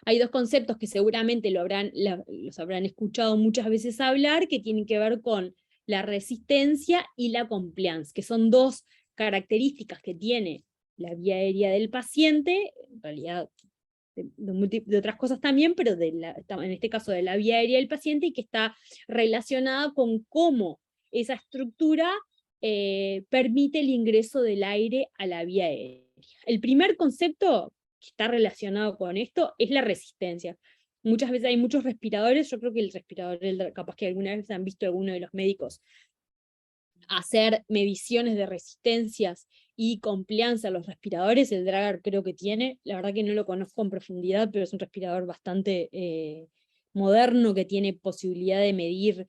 Hay dos conceptos que seguramente los habrán escuchado muchas veces hablar, que tienen que ver con la resistencia y la compliance, que son dos características que tiene la vía aérea del paciente, en realidad de otras cosas también, pero en este caso de la vía aérea del paciente, y que está relacionada con cómo esa estructura permite el ingreso del aire a la vía aérea. El primer concepto que está relacionado con esto es la resistencia. Muchas veces hay muchos respiradores, yo creo que el respirador, capaz que alguna vez han visto alguno de los médicos hacer mediciones de resistencias y compliance a los respiradores. El Dragar creo que tiene, la verdad que no lo conozco en profundidad, pero es un respirador bastante moderno, que tiene posibilidad de medir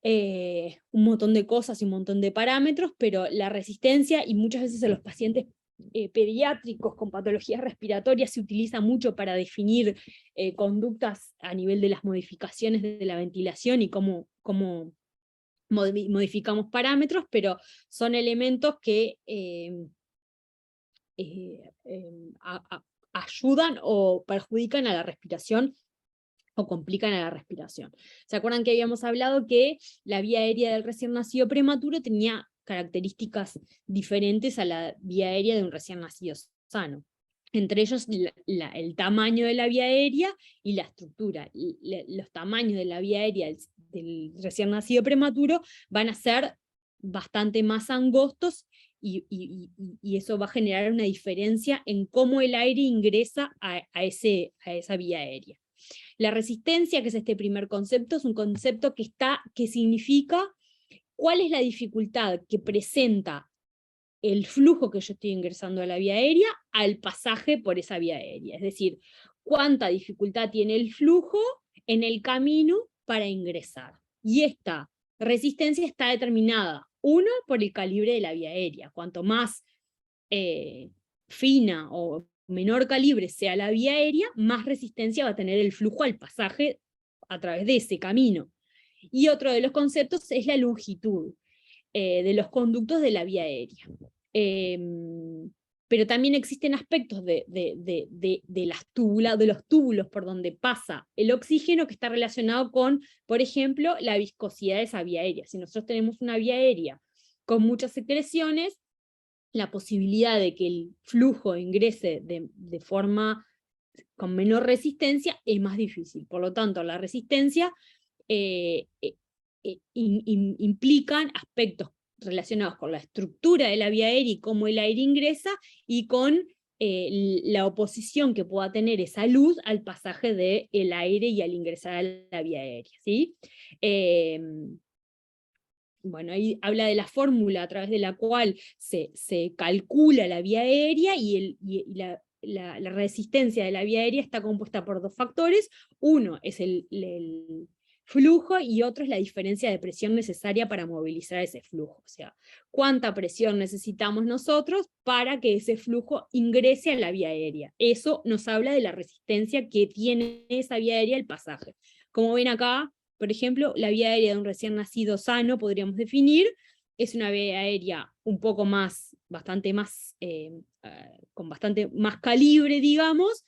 un montón de cosas y un montón de parámetros, pero la resistencia, y muchas veces en los pacientes pediátricos con patologías respiratorias, se utiliza mucho para definir conductas a nivel de las modificaciones de la ventilación y cómo modificamos parámetros, pero son elementos que ayudan o perjudican a la respiración o complican a la respiración. ¿Se acuerdan que habíamos hablado que la vía aérea del recién nacido prematuro tenía características diferentes a la vía aérea de un recién nacido sano? Entre ellos el tamaño de la vía aérea y la estructura. Los tamaños de la vía aérea del recién nacido prematuro van a ser bastante más angostos, y eso va a generar una diferencia en cómo el aire ingresa a esa vía aérea. La resistencia, que es este primer concepto, es un concepto que significa cuál es la dificultad que presenta el flujo que yo estoy ingresando a la vía aérea al pasaje por esa vía aérea. Es decir, cuánta dificultad tiene el flujo en el camino para ingresar. Y esta resistencia está determinada, uno, por el calibre de la vía aérea. Cuanto más fina o menor calibre sea la vía aérea, más resistencia va a tener el flujo al pasaje a través de ese camino. Y otro de los conceptos es la longitud de los conductos de la vía aérea. Pero también existen aspectos de los túbulos por donde pasa el oxígeno que está relacionado con, por ejemplo, la viscosidad de esa vía aérea. Si nosotros tenemos una vía aérea con muchas secreciones, la posibilidad de que el flujo ingrese de forma con menor resistencia es más difícil. Por lo tanto, la resistencia implican aspectos relacionados con la estructura de la vía aérea y cómo el aire ingresa, y con la oposición que pueda tener esa luz al pasaje del aire y al ingresar a la vía aérea, ¿sí? Bueno, ahí habla de la fórmula a través de la cual se calcula la vía aérea, y la resistencia de la vía aérea está compuesta por dos factores. Uno es el flujo, y otro es la diferencia de presión necesaria para movilizar ese flujo. O sea, cuánta presión necesitamos nosotros para que ese flujo ingrese a la vía aérea. Eso nos habla de la resistencia que tiene esa vía aérea al pasaje. Como ven acá, por ejemplo, la vía aérea de un recién nacido sano, podríamos definir, es una vía aérea un poco más, con bastante más calibre, digamos,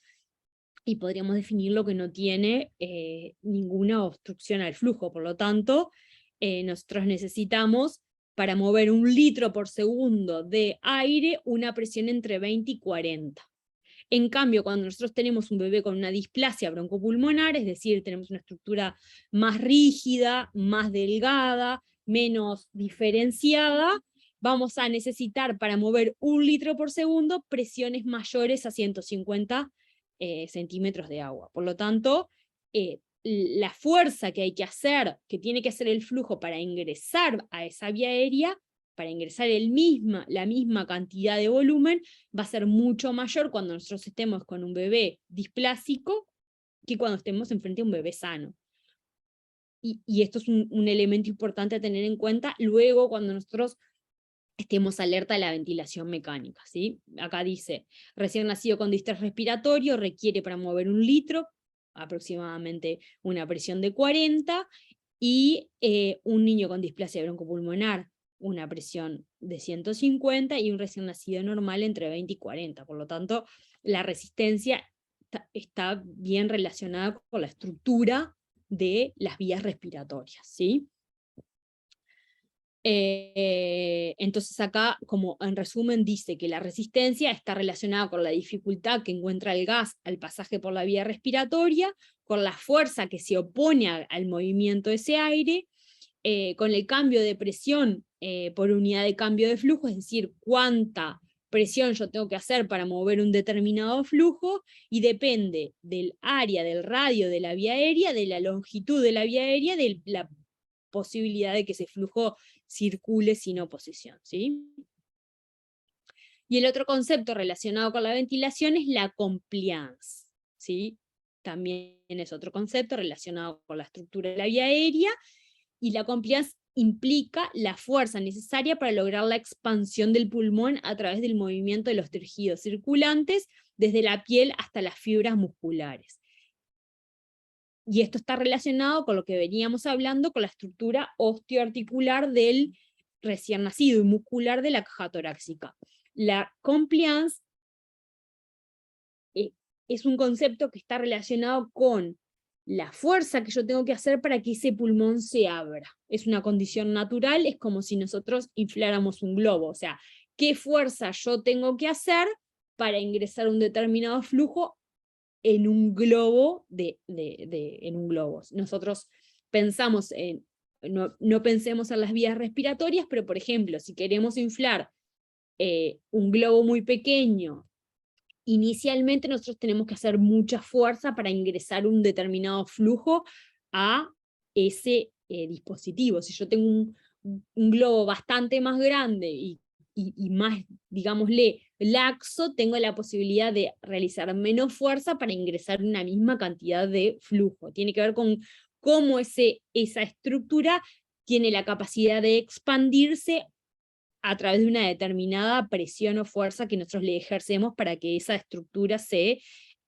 y podríamos definirlo que no tiene ninguna obstrucción al flujo. Por lo tanto, nosotros necesitamos, para mover 1 litro por segundo de aire, una presión entre 20 y 40. En cambio, cuando nosotros tenemos un bebé con una displasia broncopulmonar, es decir, tenemos una estructura más rígida, más delgada, menos diferenciada, vamos a necesitar, para mover 1 litro por segundo, presiones mayores a 150 centímetros de agua. Por lo tanto, la fuerza que hay que hacer, que tiene que hacer el flujo para ingresar a esa vía aérea, para ingresar la misma cantidad de volumen, va a ser mucho mayor cuando nosotros estemos con un bebé displásico que cuando estemos enfrente a un bebé sano. Y esto es un elemento importante a tener en cuenta luego cuando nosotros estemos alerta de la ventilación mecánica, ¿sí? Acá dice, recién nacido con distrés respiratorio requiere, para mover 1 litro, aproximadamente una presión de 40, y un niño con displasia broncopulmonar, una presión de 150, y un recién nacido normal entre 20 y 40. Por lo tanto, la resistencia está bien relacionada con la estructura de las vías respiratorias, ¿sí? Entonces acá, como en resumen, dice que la resistencia está relacionada con la dificultad que encuentra el gas al pasaje por la vía respiratoria, con la fuerza que se opone al movimiento de ese aire, con el cambio de presión por unidad de cambio de flujo, es decir, cuánta presión yo tengo que hacer para mover un determinado flujo, y depende del área, del radio de la vía aérea, de la longitud de la vía aérea, de la posibilidad de que ese flujo circule sin oposición, ¿sí? Y el otro concepto relacionado con la ventilación es la compliance, ¿sí? También es otro concepto relacionado con la estructura de la vía aérea, y la compliance implica la fuerza necesaria para lograr la expansión del pulmón a través del movimiento de los tejidos circulantes, desde la piel hasta las fibras musculares. Y esto está relacionado con lo que veníamos hablando, con la estructura osteoarticular del recién nacido y muscular de la caja torácica. La compliance es un concepto que está relacionado con la fuerza que yo tengo que hacer para que ese pulmón se abra. Es una condición natural, es como si nosotros infláramos un globo. O sea, ¿qué fuerza yo tengo que hacer para ingresar un determinado flujo en un globo? En un globo. Nosotros pensamos en, no pensemos en las vías respiratorias, pero por ejemplo, si queremos inflar un globo muy pequeño, inicialmente nosotros tenemos que hacer mucha fuerza para ingresar un determinado flujo a ese dispositivo. Si yo tengo un globo bastante más grande y y más, digámosle, laxo, tengo la posibilidad de realizar menos fuerza para ingresar una misma cantidad de flujo. Tiene que ver con cómo esa estructura tiene la capacidad de expandirse a través de una determinada presión o fuerza que nosotros le ejercemos para que esa estructura se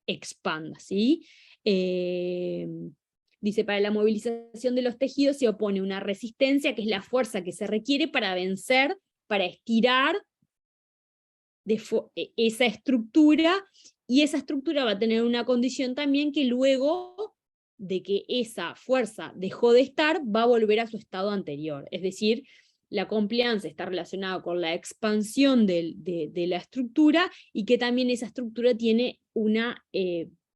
expanda, ¿sí? Dice, para la movilización de los tejidos se opone una resistencia, que es la fuerza que se requiere para vencer, para estirar esa estructura, y esa estructura va a tener una condición también, que luego de que esa fuerza dejó de estar, va a volver a su estado anterior. Es decir, la compliance está relacionada con la expansión de la estructura, y que también esa estructura tiene una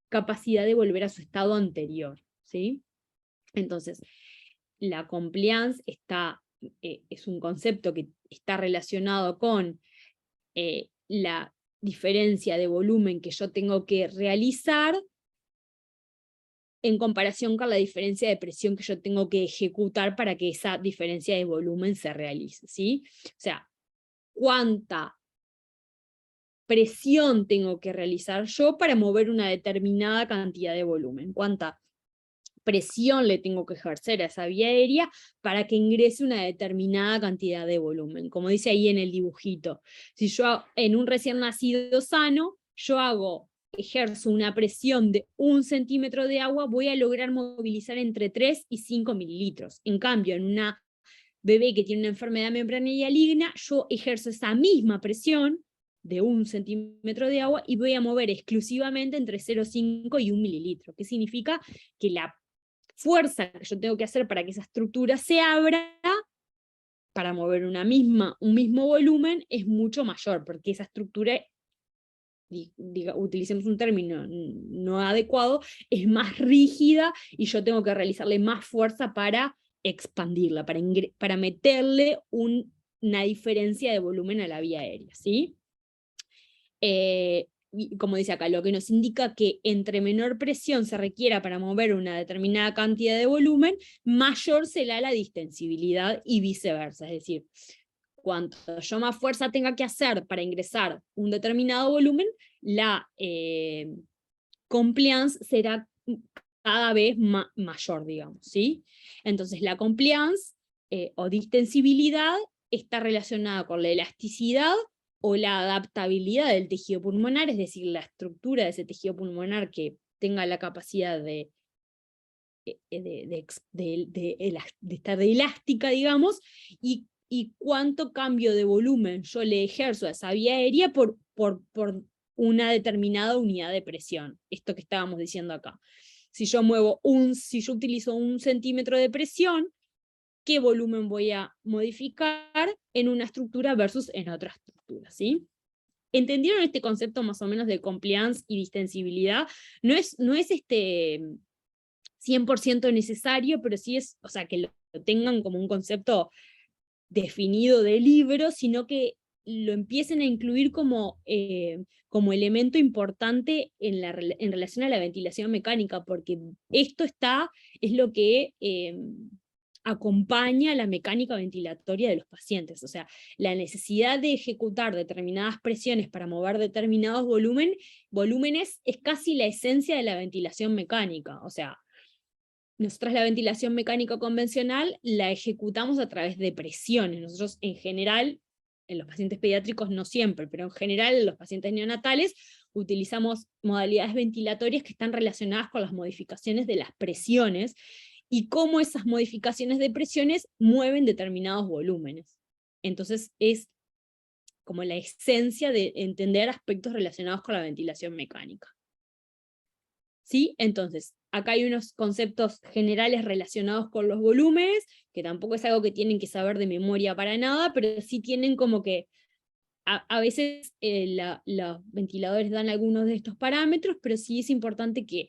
capacidad de volver a su estado anterior, ¿sí? Entonces, la compliance es un concepto que está relacionado con la diferencia de volumen que yo tengo que realizar en comparación con la diferencia de presión que yo tengo que ejecutar para que esa diferencia de volumen se realice, ¿sí? O sea, cuánta presión tengo que realizar yo para mover una determinada cantidad de volumen, cuánta presión le tengo que ejercer a esa vía aérea para que ingrese una determinada cantidad de volumen. Como dice ahí en el dibujito, si yo en un recién nacido sano, yo ejerzo una presión de 1 centímetro de agua, voy a lograr movilizar entre 3 y 5 mililitros. En cambio, en una bebé que tiene una enfermedad membranaria maligna, yo ejerzo esa misma presión de 1 centímetro de agua y voy a mover exclusivamente entre 0,5 y 1 mililitro. ¿Qué significa? Que la fuerza que yo tengo que hacer para que esa estructura se abra para mover un mismo volumen es mucho mayor, porque esa estructura, utilicemos un término no adecuado, es más rígida y yo tengo que realizarle más fuerza para expandirla, para meterle una diferencia de volumen a la vía aérea, ¿sí? Como dice acá, lo que nos indica que entre menor presión se requiera para mover una determinada cantidad de volumen, mayor será la distensibilidad y viceversa. Es decir, cuanto yo más fuerza tenga que hacer para ingresar un determinado volumen, la compliance será cada vez mayor, digamos, ¿sí? Entonces la compliance o distensibilidad está relacionada con la elasticidad o la adaptabilidad del tejido pulmonar, es decir, la estructura de ese tejido pulmonar que tenga la capacidad de estar elástica, digamos, y cuánto cambio de volumen yo le ejerzo a esa vía aérea por una determinada unidad de presión. Esto que estábamos diciendo acá. Si yo utilizo 1 centímetro de presión, ¿qué volumen voy a modificar en una estructura versus en otra estructura? ¿Sí? ¿Entendieron este concepto más o menos de compliance y distensibilidad? No es 100% necesario, pero sí es, o sea, que lo tengan como un concepto definido de libro, sino que lo empiecen a incluir como elemento importante en relación a la ventilación mecánica, porque esto es lo que acompaña la mecánica ventilatoria de los pacientes. O sea, la necesidad de ejecutar determinadas presiones para mover determinados volúmenes es casi la esencia de la ventilación mecánica. O sea, nosotros la ventilación mecánica convencional la ejecutamos a través de presiones. Nosotros en general, en los pacientes pediátricos no siempre, pero en general en los pacientes neonatales utilizamos modalidades ventilatorias que están relacionadas con las modificaciones de las presiones y cómo esas modificaciones de presiones mueven determinados volúmenes. Entonces es como la esencia de entender aspectos relacionados con la ventilación mecánica. ¿Sí? Entonces, acá hay unos conceptos generales relacionados con los volúmenes, que tampoco es algo que tienen que saber de memoria para nada, pero sí tienen como que, a veces los ventiladores dan algunos de estos parámetros, pero sí es importante que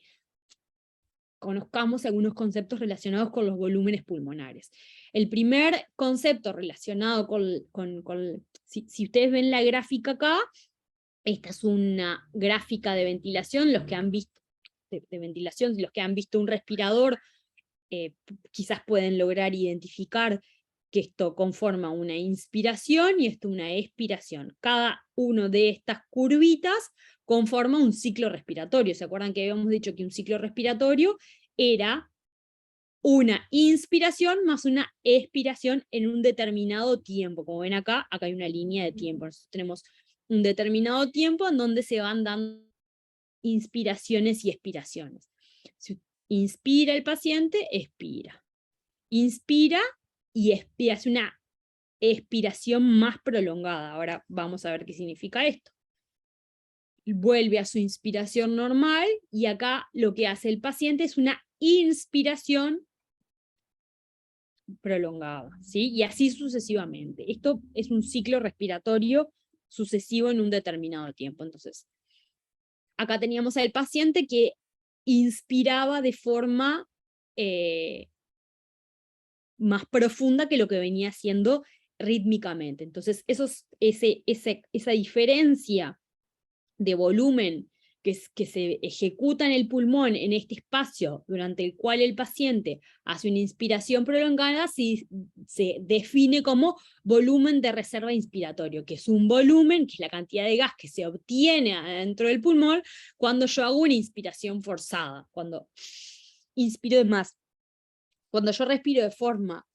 conozcamos algunos conceptos relacionados con los volúmenes pulmonares. El primer concepto relacionado si ustedes ven la gráfica acá, esta es una gráfica de ventilación, los que han visto de ventilación, los que han visto un respirador quizás pueden lograr identificar que esto conforma una inspiración y esto una expiración. Cada una de estas curvitas conforma un ciclo respiratorio. ¿Se acuerdan que habíamos dicho que un ciclo respiratorio era una inspiración más una expiración en un determinado tiempo? Como ven acá hay una línea de tiempo. Nosotros tenemos un determinado tiempo en donde se van dando inspiraciones y expiraciones. Si inspira el paciente, expira. Inspira y hace una expiración más prolongada. Ahora vamos a ver qué significa esto. Vuelve a su inspiración normal y acá lo que hace el paciente es una inspiración prolongada, ¿sí? Y así sucesivamente. Esto es un ciclo respiratorio sucesivo en un determinado tiempo. Entonces, acá teníamos al paciente que inspiraba de forma más profunda que lo que venía haciendo rítmicamente. Entonces, esa diferencia de volumen que se ejecuta en el pulmón, en este espacio durante el cual el paciente hace una inspiración prolongada, se define como volumen de reserva inspiratorio, que es un volumen, que es la cantidad de gas que se obtiene adentro del pulmón cuando yo hago una inspiración forzada, cuando inspiro de más. Cuando yo respiro de forma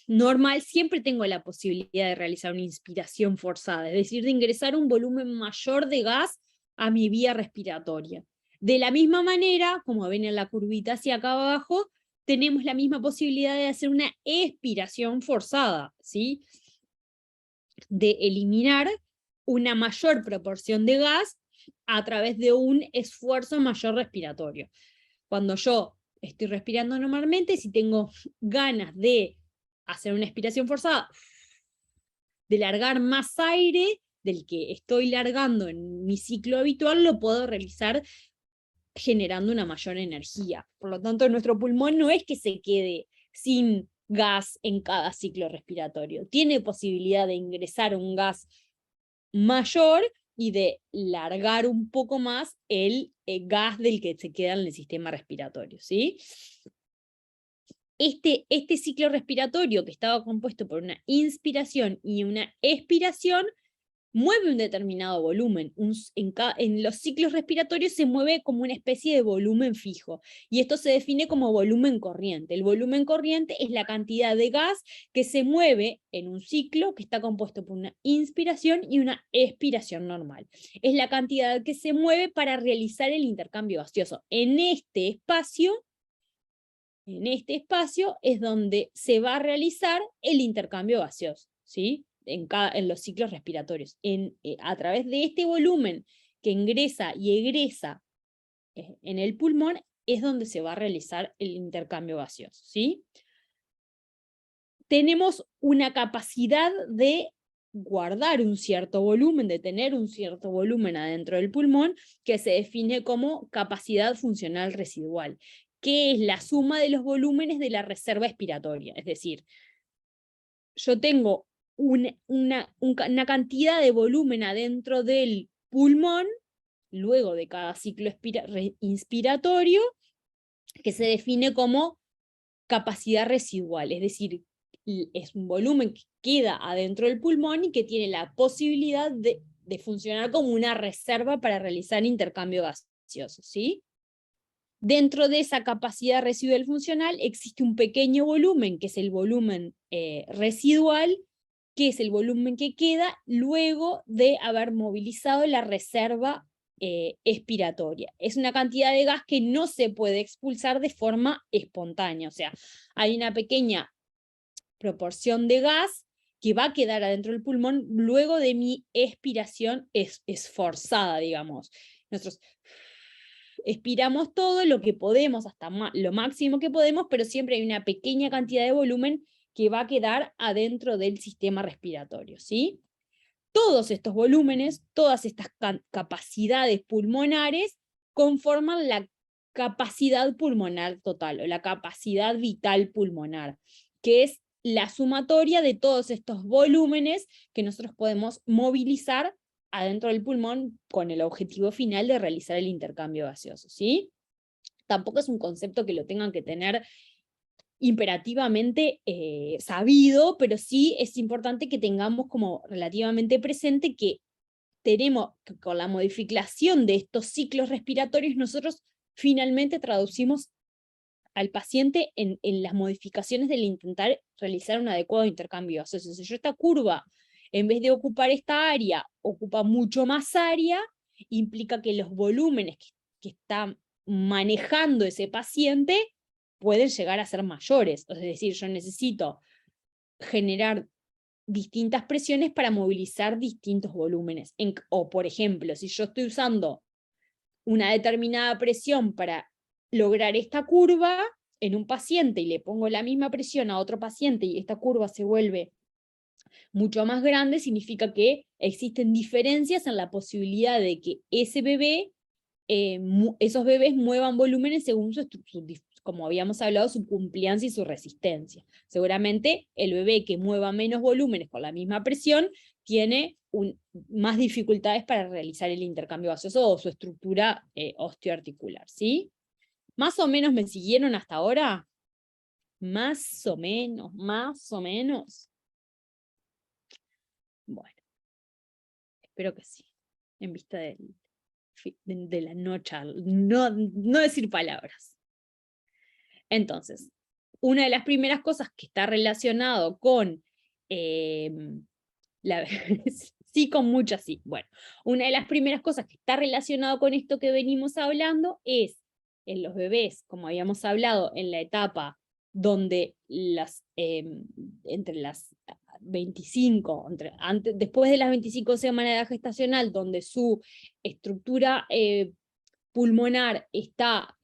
normal, siempre tengo la posibilidad de realizar una inspiración forzada, es decir, de ingresar un volumen mayor de gas a mi vía respiratoria. De la misma manera, como ven en la curvita hacia acá abajo, tenemos la misma posibilidad de hacer una expiración forzada, ¿sí? De eliminar una mayor proporción de gas a través de un esfuerzo mayor respiratorio. Cuando yo estoy respirando normalmente, si tengo ganas de hacer una expiración forzada, de largar más aire del que estoy largando en mi ciclo habitual, lo puedo realizar generando una mayor energía. Por lo tanto, nuestro pulmón no es que se quede sin gas en cada ciclo respiratorio. Tiene posibilidad de ingresar un gas mayor y de largar un poco más el gas del que se queda en el sistema respiratorio, ¿sí? Este ciclo respiratorio, que estaba compuesto por una inspiración y una expiración, mueve un determinado volumen. En los ciclos respiratorios se mueve como una especie de volumen fijo, y esto se define como volumen corriente. El volumen corriente es la cantidad de gas que se mueve en un ciclo que está compuesto por una inspiración y una expiración normal. Es la cantidad que se mueve para realizar el intercambio gaseoso. En este espacio es donde se va a realizar el intercambio gaseoso, ¿sí? En los ciclos respiratorios. A través de este volumen que ingresa y egresa en el pulmón es donde se va a realizar el intercambio gaseoso, ¿sí? Tenemos una capacidad de guardar un cierto volumen, de tener un cierto volumen adentro del pulmón, que se define como capacidad funcional residual, que es la suma de los volúmenes de la reserva expiratoria. Es decir, yo tengo una cantidad de volumen adentro del pulmón, luego de cada ciclo inspiratorio, que se define como capacidad residual, es decir, es un volumen que queda adentro del pulmón y que tiene la posibilidad de funcionar como una reserva para realizar intercambio gaseoso, ¿sí? Dentro de esa capacidad residual funcional existe un pequeño volumen, que es el volumen residual, que es el volumen que queda luego de haber movilizado la reserva expiratoria. Es una cantidad de gas que no se puede expulsar de forma espontánea, o sea, hay una pequeña proporción de gas que va a quedar adentro del pulmón luego de mi expiración esforzada, digamos. Nosotros expiramos todo lo que podemos, hasta lo máximo que podemos, pero siempre hay una pequeña cantidad de volumen que va a quedar adentro del sistema respiratorio, ¿sí? Todos estos volúmenes, todas estas capacidades pulmonares conforman la capacidad pulmonar total, o la capacidad vital pulmonar, que es la sumatoria de todos estos volúmenes que nosotros podemos movilizar adentro del pulmón con el objetivo final de realizar el intercambio gaseoso, ¿sí? Tampoco es un concepto que lo tengan que tener imperativamente sabido, pero sí es importante que tengamos como relativamente presente que tenemos, que con la modificación de estos ciclos respiratorios, nosotros finalmente traducimos al paciente en las modificaciones del intentar realizar un adecuado intercambio gaseoso. Si yo esta curva, en vez de ocupar esta área, ocupa mucho más área, implica que los volúmenes que está manejando ese paciente pueden llegar a ser mayores. Es decir, yo necesito generar distintas presiones para movilizar distintos volúmenes. O, por ejemplo, si yo estoy usando una determinada presión para lograr esta curva en un paciente y le pongo la misma presión a otro paciente y esta curva se vuelve mucho más grande, significa que existen diferencias en la posibilidad de que ese bebé, esos bebés muevan volúmenes según como habíamos hablado, su compliance y su resistencia. Seguramente el bebé que mueva menos volúmenes con la misma presión tiene más dificultades para realizar el intercambio gaseoso o su estructura osteoarticular, ¿sí? ¿Más o menos me siguieron hasta ahora? Más o menos, más o menos. Bueno, espero que sí, en vista de la no charla, no decir palabras. Entonces, una de las primeras cosas que está relacionado con sí, con muchas sí. Bueno, una de las primeras cosas que está relacionado con esto que venimos hablando es en los bebés, como habíamos hablado, en la etapa donde entre las 25, después de las 25 semanas de edad gestacional, donde su estructura pulmonar está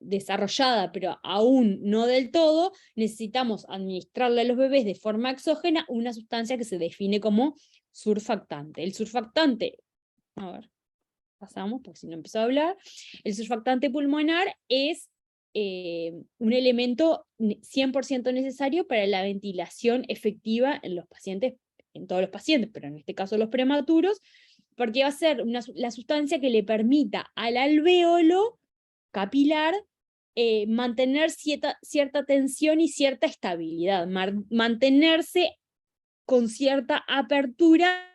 desarrollada, pero aún no del todo, necesitamos administrarle a los bebés de forma exógena una sustancia que se define como surfactante. El surfactante, a ver, pasamos, porque si no empezó a hablar, el surfactante pulmonar es un elemento 100% necesario para la ventilación efectiva en los pacientes, en todos los pacientes, pero en este caso los prematuros, porque va a ser la sustancia que le permita al alvéolo capilar mantener cierta tensión y cierta estabilidad, mantenerse con cierta apertura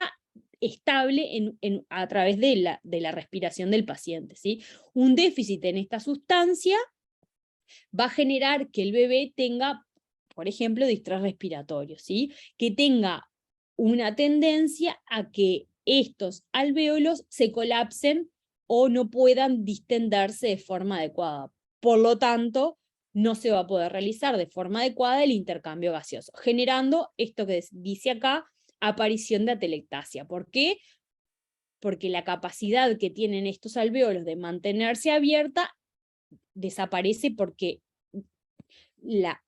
estable a través de la respiración del paciente, ¿sí? Un déficit en esta sustancia va a generar que el bebé tenga, por ejemplo, distrés respiratorio, ¿sí? Que tenga una tendencia a que estos alvéolos se colapsen o no puedan distenderse de forma adecuada. Por lo tanto, no se va a poder realizar de forma adecuada el intercambio gaseoso, generando esto que dice acá, aparición de atelectasia. ¿Por qué? Porque la capacidad que tienen estos alvéolos de mantenerse abierta desaparece porque la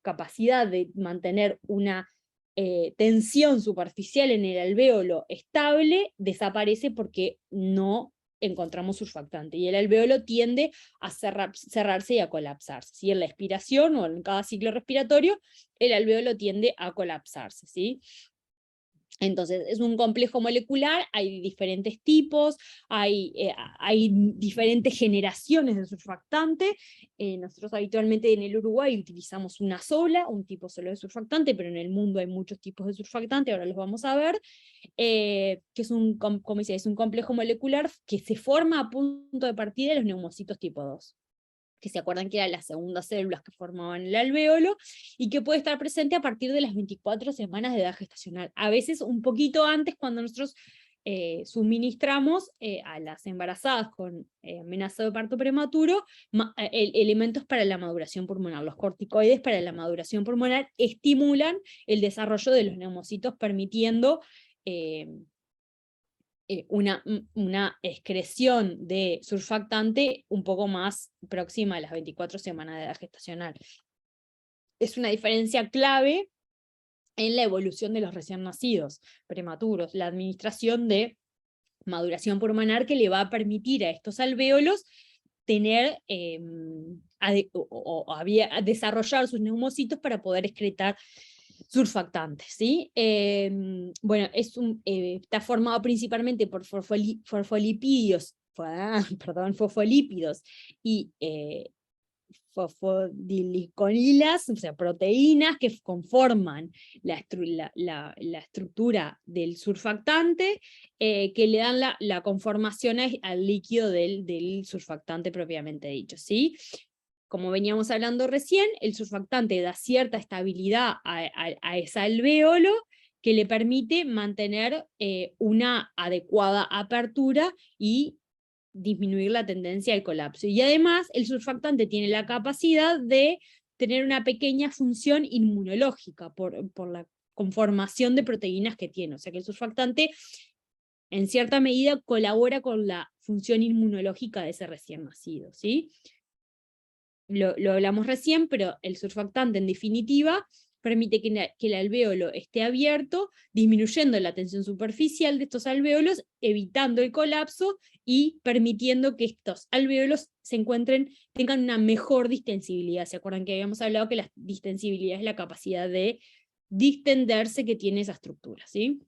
capacidad de mantener una tensión superficial en el alvéolo estable desaparece porque no encontramos surfactante y el alvéolo tiende a cerrarse y a colapsarse. ¿Sí? En la expiración o en cada ciclo respiratorio, el alvéolo tiende a colapsarse. ¿Sí? Entonces, es un complejo molecular, hay diferentes tipos, hay diferentes generaciones de surfactante. Nosotros habitualmente en el Uruguay utilizamos una sola, un tipo solo de surfactante, pero en el mundo hay muchos tipos de surfactante, ahora los vamos a ver, que es como dice, es un complejo molecular que se forma a punto de partida de los neumocitos tipo 2. Que se acuerdan que eran las segundas células que formaban el alvéolo, y que puede estar presente a partir de las 24 semanas de edad gestacional. A veces un poquito antes, cuando nosotros suministramos a las embarazadas con amenaza de parto prematuro, elementos para la maduración pulmonar. Los corticoides para la maduración pulmonar estimulan el desarrollo de los neumocitos, permitiendo una excreción de surfactante un poco más próxima a las 24 semanas de edad gestacional. Es una diferencia clave en la evolución de los recién nacidos prematuros, la administración de maduración pulmonar que le va a permitir a estos alvéolos tener desarrollar sus neumocitos para poder excretar surfactantes, ¿sí? Bueno, está formado principalmente por fosfolípidos y fosfodiliconilas, o sea, proteínas que conforman la estructura del surfactante, que le dan la conformación al líquido del surfactante propiamente dicho, ¿sí? Como veníamos hablando recién, el surfactante da cierta estabilidad a ese alvéolo que le permite mantener una adecuada apertura y disminuir la tendencia al colapso. Y además, el surfactante tiene la capacidad de tener una pequeña función inmunológica por la conformación de proteínas que tiene. O sea que el surfactante, en cierta medida, colabora con la función inmunológica de ese recién nacido, ¿sí? Lo hablamos recién, pero el surfactante, en definitiva, permite que el alvéolo esté abierto, disminuyendo la tensión superficial de estos alvéolos, evitando el colapso y permitiendo que estos alvéolos tengan una mejor distensibilidad. ¿Se acuerdan que habíamos hablado que la distensibilidad es la capacidad de distenderse que tiene esa estructura, ¿sí?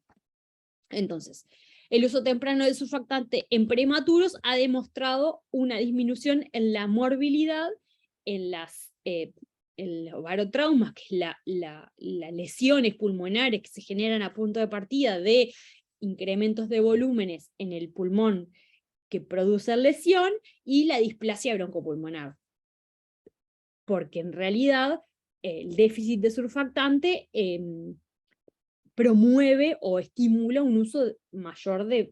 Entonces, el uso temprano del surfactante en prematuros ha demostrado una disminución en la morbilidad, en los barotraumas, que es las lesiones pulmonares que se generan a punto de partida de incrementos de volúmenes en el pulmón que producen lesión, y la displasia broncopulmonar. Porque en realidad el déficit de surfactante promueve o estimula un uso mayor de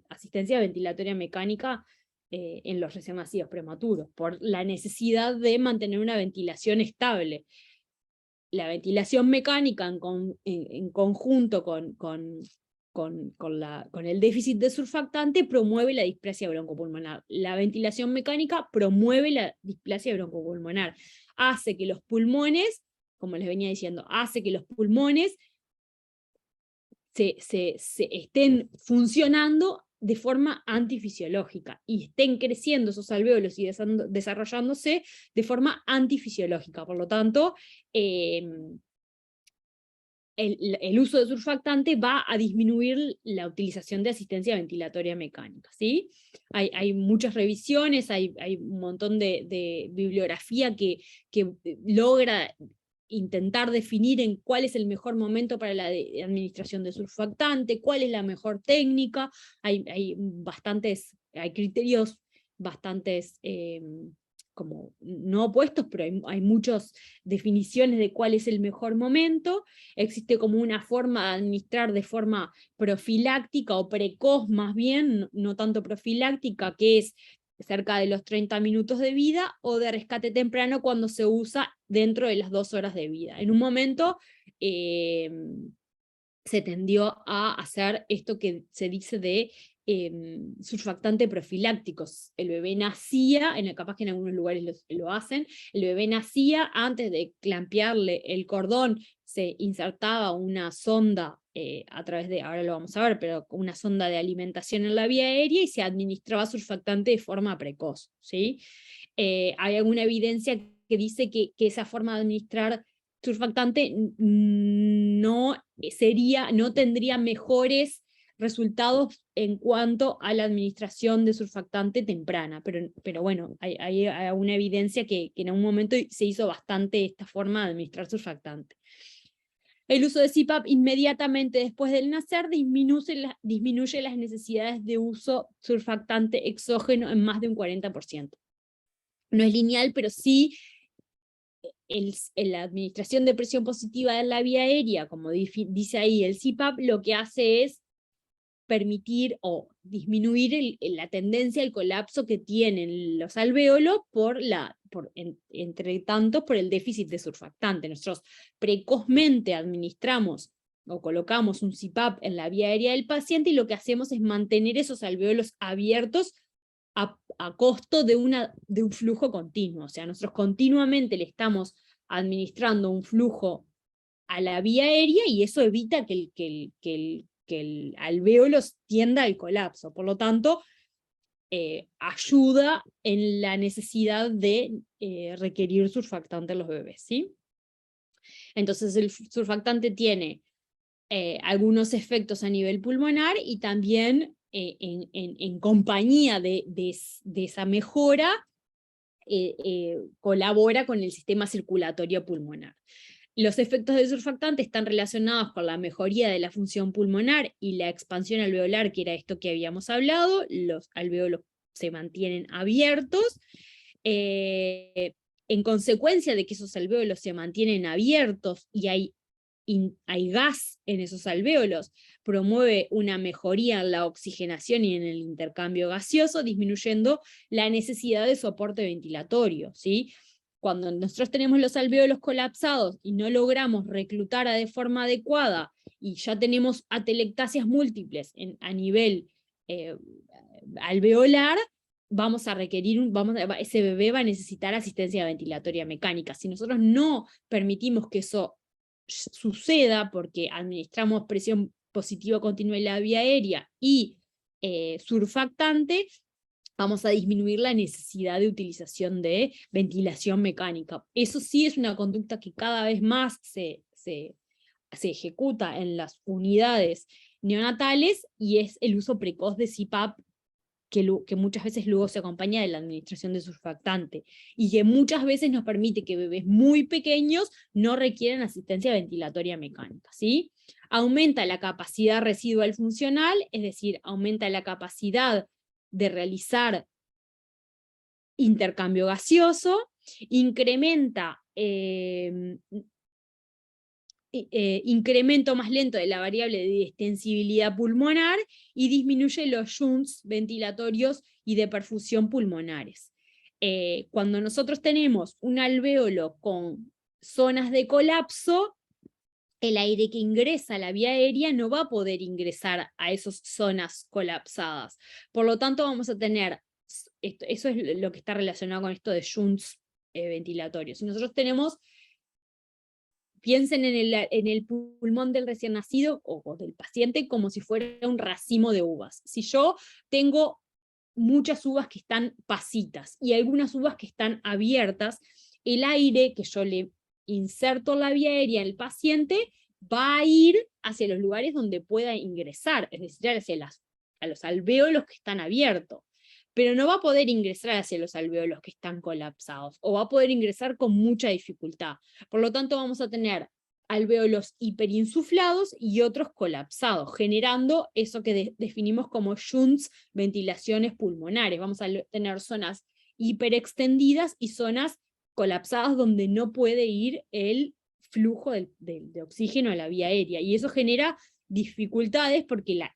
asistencia ventilatoria mecánica en los recién nacidos prematuros, por la necesidad de mantener una ventilación estable. La ventilación mecánica en conjunto con el déficit de surfactante promueve la displasia broncopulmonar. La ventilación mecánica promueve la displasia broncopulmonar. Hace que los pulmones, como les venía diciendo, hace que los pulmones se estén funcionando de forma antifisiológica y estén creciendo esos alvéolos y desarrollándose de forma antifisiológica. Por lo tanto, el uso de surfactante va a disminuir la utilización de asistencia ventilatoria mecánica, ¿sí? Hay muchas revisiones, hay un montón de bibliografía que logra intentar definir en cuál es el mejor momento para la administración de surfactante, cuál es la mejor técnica. Hay criterios bastantes como no opuestos, pero hay muchas definiciones de cuál es el mejor momento. Existe como una forma de administrar de forma profiláctica o precoz más bien, no tanto profiláctica, que es cerca de los 30 minutos de vida, o de rescate temprano cuando se usa dentro de las 2 horas de vida. En un momento se tendió a hacer esto que se dice de surfactante profilácticos. El bebé nacía, capaz que en algunos lugares lo hacen, el bebé nacía, antes de clampearle el cordón, se insertaba una sonda a través de, ahora lo vamos a ver, pero una sonda de alimentación en la vía aérea, y se administraba surfactante de forma precoz, ¿sí? Hay alguna evidencia que dice que esa forma de administrar surfactante no tendría mejores resultados en cuanto a la administración de surfactante temprana, pero bueno, hay una evidencia que en un momento se hizo bastante esta forma de administrar surfactante. El uso de CPAP inmediatamente después del nacer disminuye las necesidades de uso surfactante exógeno en más de un 40%. No es lineal, pero sí la administración de presión positiva en la vía aérea, como dice ahí el CPAP, lo que hace es permitir o disminuir la tendencia al colapso que tienen los alvéolos entre tanto por el déficit de surfactante. Nosotros precozmente administramos o colocamos un CPAP en la vía aérea del paciente, y lo que hacemos es mantener esos alvéolos abiertos a costo de un flujo continuo. O sea, nosotros continuamente le estamos administrando un flujo a la vía aérea, y eso evita que el alvéolo tienda al colapso. Por lo tanto, ayuda en la necesidad de requerir surfactante en los bebés, ¿sí? Entonces el surfactante tiene algunos efectos a nivel pulmonar, y también en compañía de esa mejora, colabora con el sistema circulatorio pulmonar. Los efectos del surfactante están relacionados con la mejoría de la función pulmonar y la expansión alveolar, que era esto que habíamos hablado. Los alvéolos se mantienen abiertos. En consecuencia de que esos alvéolos se mantienen abiertos y hay gas en esos alvéolos, promueve una mejoría en la oxigenación y en el intercambio gaseoso, disminuyendo la necesidad de soporte ventilatorio, ¿sí? Cuando nosotros tenemos los alvéolos colapsados y no logramos reclutar de forma adecuada y ya tenemos atelectasias múltiples a nivel alveolar, vamos a requerir, ese bebé va a necesitar asistencia ventilatoria mecánica. Si nosotros no permitimos que eso suceda porque administramos presión positiva continua en la vía aérea y surfactante, vamos a disminuir la necesidad de utilización de ventilación mecánica. Eso sí es una conducta que cada vez más se ejecuta en las unidades neonatales, y es el uso precoz de CPAP, que muchas veces luego se acompaña de la administración de surfactante, y que muchas veces nos permite que bebés muy pequeños no requieran asistencia ventilatoria mecánica, ¿sí? Aumenta la capacidad residual funcional, es decir, aumenta la capacidad de realizar intercambio gaseoso, incrementa incremento más lento de la variable de extensibilidad pulmonar y disminuye los shunts ventilatorios y de perfusión pulmonares. Cuando nosotros tenemos un alvéolo con zonas de colapso, el aire que ingresa a la vía aérea no va a poder ingresar a esas zonas colapsadas. Por lo tanto, vamos a tener, eso es lo que está relacionado con esto de shunts ventilatorios. Si nosotros tenemos, piensen en el pulmón del recién nacido o del paciente como si fuera un racimo de uvas. Si yo tengo muchas uvas que están pasitas y algunas uvas que están abiertas, el aire que yo le inserto en la vía aérea al paciente va a ir hacia los lugares donde pueda ingresar, es decir, a los alvéolos que están abiertos, pero no va a poder ingresar hacia los alvéolos que están colapsados, o va a poder ingresar con mucha dificultad. Por lo tanto, vamos a tener alvéolos hiperinsuflados y otros colapsados, generando eso que definimos como shunts, ventilaciones pulmonares. Vamos a tener zonas hiperextendidas y zonas colapsadas donde no puede ir el flujo de oxígeno a la vía aérea, y eso genera dificultades porque la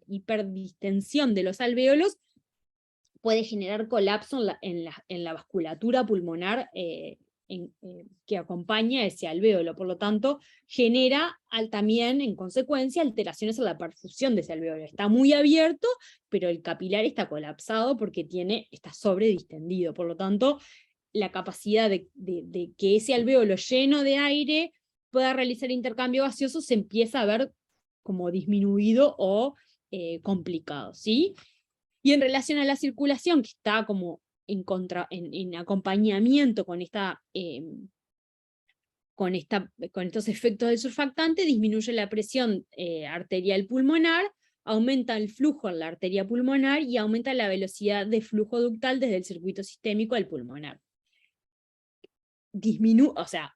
hiperdistensión de los alvéolos puede generar colapso en la vasculatura pulmonar que acompaña ese alvéolo. Por lo tanto, genera también, en consecuencia, alteraciones en la perfusión de ese alvéolo. Está muy abierto, pero el capilar está colapsado porque está sobredistendido. Por lo tanto, la capacidad de que ese alvéolo lleno de aire pueda realizar intercambio gaseoso se empieza a ver como disminuido o complicado, ¿sí? Y en relación a la circulación, que está como en acompañamiento con estos efectos del surfactante, disminuye la presión arterial pulmonar, aumenta el flujo en la arteria pulmonar y aumenta la velocidad de flujo ductal desde el circuito sistémico al pulmonar.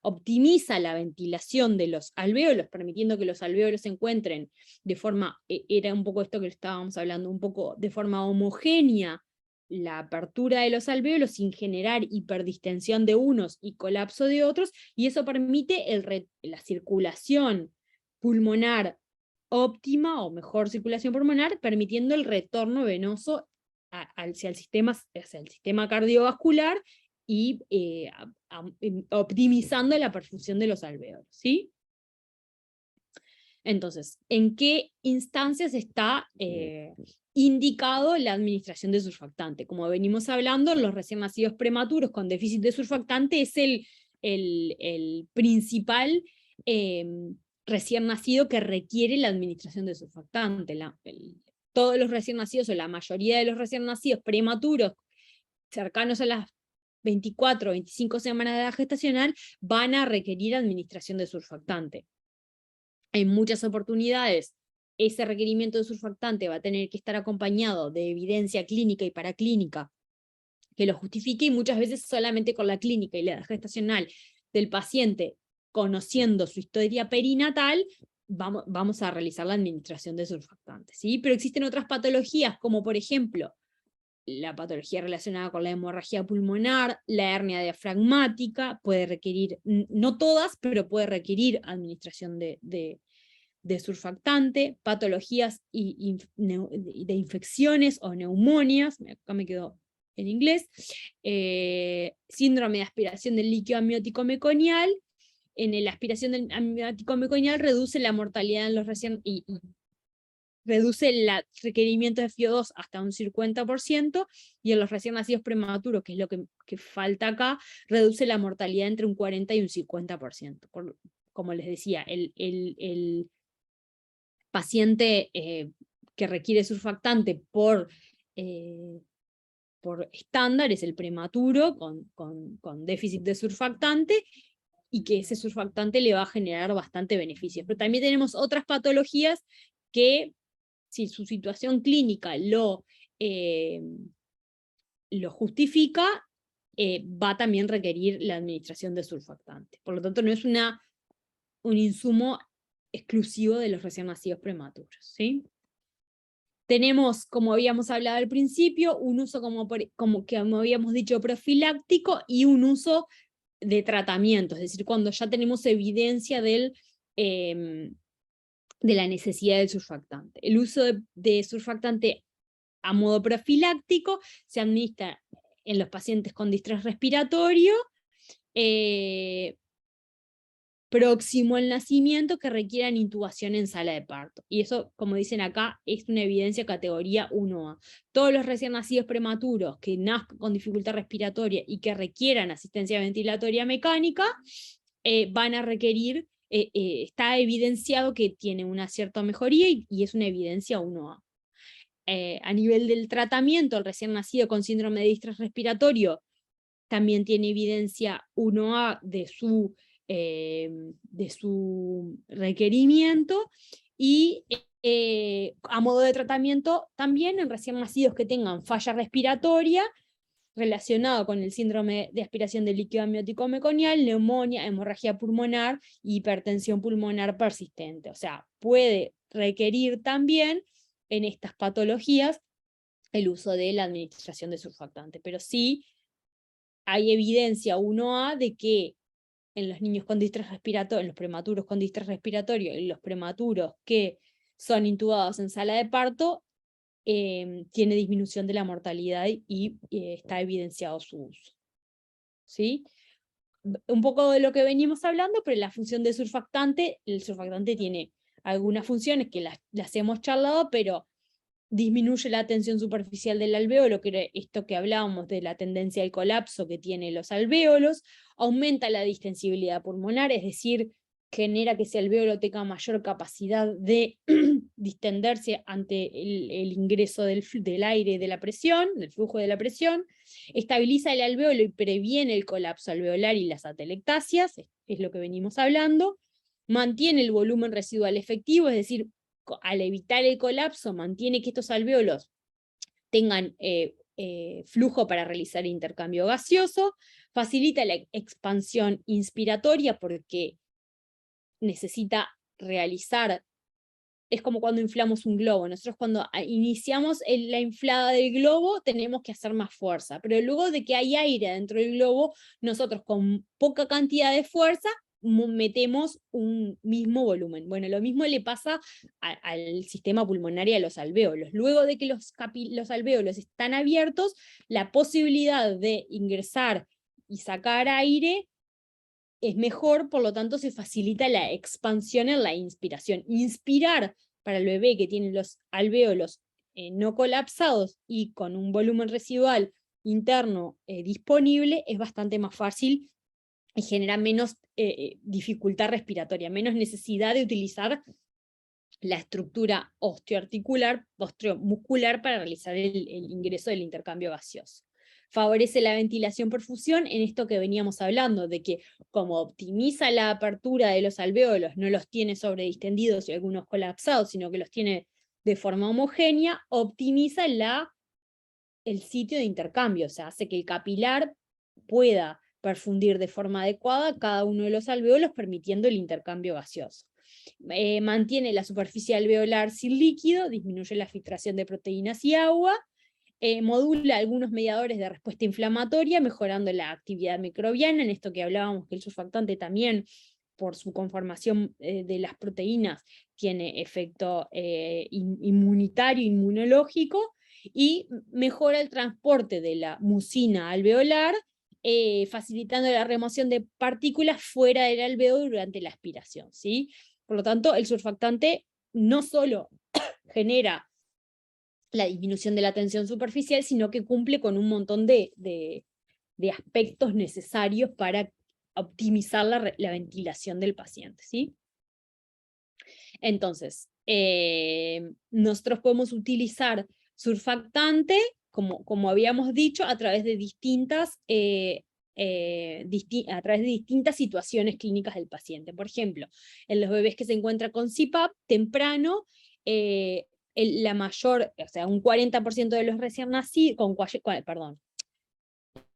Optimiza la ventilación de los alvéolos, permitiendo que los alvéolos se encuentren de forma, era un poco esto que estábamos hablando, un poco de forma homogénea, la apertura de los alvéolos sin generar hiperdistensión de unos y colapso de otros, y eso permite la circulación pulmonar óptima o mejor circulación pulmonar, permitiendo el retorno venoso hacia el sistema cardiovascular y optimizando la perfusión de los alvéolos, ¿sí? Entonces, ¿en qué instancias está indicado la administración de surfactante? Como venimos hablando, los recién nacidos prematuros con déficit de surfactante es el principal recién nacido que requiere la administración de surfactante. Todos los recién nacidos, o la mayoría de los recién nacidos prematuros, cercanos a las 24 o 25 semanas de edad gestacional, van a requerir administración de surfactante. En muchas oportunidades, ese requerimiento de surfactante va a tener que estar acompañado de evidencia clínica y paraclínica que lo justifique, y muchas veces solamente con la clínica y la edad gestacional del paciente, conociendo su historia perinatal, vamos a realizar la administración de surfactantes, ¿sí? Pero existen otras patologías, como por ejemplo, la patología relacionada con la hemorragia pulmonar, la hernia diafragmática, puede requerir, no todas, pero puede requerir administración de surfactante, patologías de infecciones o neumonias, acá me quedó en inglés, síndrome de aspiración del líquido amniótico meconial. En la aspiración del amniótico meconial reduce la mortalidad en los recién y reduce el requerimiento de FiO2 hasta un 50%, y en los recién nacidos prematuros, que es lo que falta acá, reduce la mortalidad entre un 40 y un 50%. Como les decía, el paciente que requiere surfactante por estándar es el prematuro con déficit de surfactante, y que ese surfactante le va a generar bastante beneficios. Pero también tenemos otras patologías que, si su situación clínica lo justifica, va a también requerir la administración de surfactante. Por lo tanto, no es un insumo exclusivo de los recién nacidos prematuros, ¿sí? Tenemos, como habíamos hablado al principio, un uso como habíamos dicho, profiláctico, y un uso de tratamiento, es decir, cuando ya tenemos evidencia de la necesidad del surfactante. El uso de surfactante a modo profiláctico se administra en los pacientes con distrés respiratorio, próximo al nacimiento, que requieran intubación en sala de parto. Y eso, como dicen acá, es una evidencia categoría 1A. Todos los recién nacidos prematuros que nazcan con dificultad respiratoria y que requieran asistencia ventilatoria mecánica, van a requerir, está evidenciado que tiene una cierta mejoría, y es una evidencia 1A. A nivel del tratamiento, el recién nacido con síndrome de distrés respiratorio también tiene evidencia 1A de su requerimiento, y a modo de tratamiento también en recién nacidos que tengan falla respiratoria relacionado con el síndrome de aspiración del líquido amniótico meconial, neumonía, hemorragia pulmonar y hipertensión pulmonar persistente. O sea, puede requerir también en estas patologías el uso de la administración de surfactante, pero sí hay evidencia 1A de que en los niños con distrés respiratorio, en los prematuros con distrés respiratorio y los prematuros que son intubados en sala de parto, tiene disminución de la mortalidad y está evidenciado su uso. ¿Sí? Un poco de lo que venimos hablando, pero la función de surfactante, el surfactante tiene algunas funciones que las hemos charlado, pero disminuye la tensión superficial del alvéolo, que era esto que hablábamos de la tendencia al colapso que tiene los alvéolos, aumenta la distensibilidad pulmonar, es decir, genera que ese alvéolo tenga mayor capacidad de distenderse ante el ingreso del aire, de la presión, del flujo de la presión, estabiliza el alvéolo y previene el colapso alveolar y las atelectasias, es lo que venimos hablando, mantiene el volumen residual efectivo, es decir, al evitar el colapso, mantiene que estos alvéolos tengan flujo para realizar intercambio gaseoso, facilita la expansión inspiratoria porque necesita realizar, es como cuando inflamos un globo, nosotros cuando iniciamos la inflada del globo tenemos que hacer más fuerza, pero luego de que hay aire dentro del globo, nosotros con poca cantidad de fuerza metemos un mismo volumen. Bueno, lo mismo le pasa al sistema pulmonar y a los alvéolos. Luego de que los alvéolos están abiertos, la posibilidad de ingresar y sacar aire es mejor, por lo tanto se facilita la expansión en la inspiración. Inspirar para el bebé que tiene los alvéolos no colapsados y con un volumen residual interno disponible es bastante más fácil y genera menos dificultad respiratoria, menos necesidad de utilizar la estructura osteoarticular, osteomuscular para realizar el ingreso del intercambio gaseoso. Favorece la ventilación-perfusión en esto que veníamos hablando, de que como optimiza la apertura de los alvéolos, no los tiene sobredistendidos y algunos colapsados, sino que los tiene de forma homogénea, optimiza la el sitio de intercambio, o sea, hace que el capilar pueda perfundir de forma adecuada cada uno de los alveolos, permitiendo el intercambio gaseoso. Mantiene la superficie alveolar sin líquido, disminuye la filtración de proteínas y agua, modula algunos mediadores de respuesta inflamatoria, mejorando la actividad microbiana, en esto que hablábamos, que el surfactante también, por su conformación de las proteínas, tiene efecto inmunitario, inmunológico, y mejora el transporte de la mucina alveolar, facilitando la remoción de partículas fuera del alveolo durante la aspiración, ¿sí? Por lo tanto, el surfactante no solo genera la disminución de la tensión superficial, sino que cumple con un montón de aspectos necesarios para optimizar la ventilación del paciente, ¿sí? Entonces, nosotros podemos utilizar surfactante, como habíamos dicho, a través de distintas situaciones clínicas del paciente. Por ejemplo, en los bebés que se encuentran con CPAP temprano, la mayor, o sea, un 40% de los recién nacidos,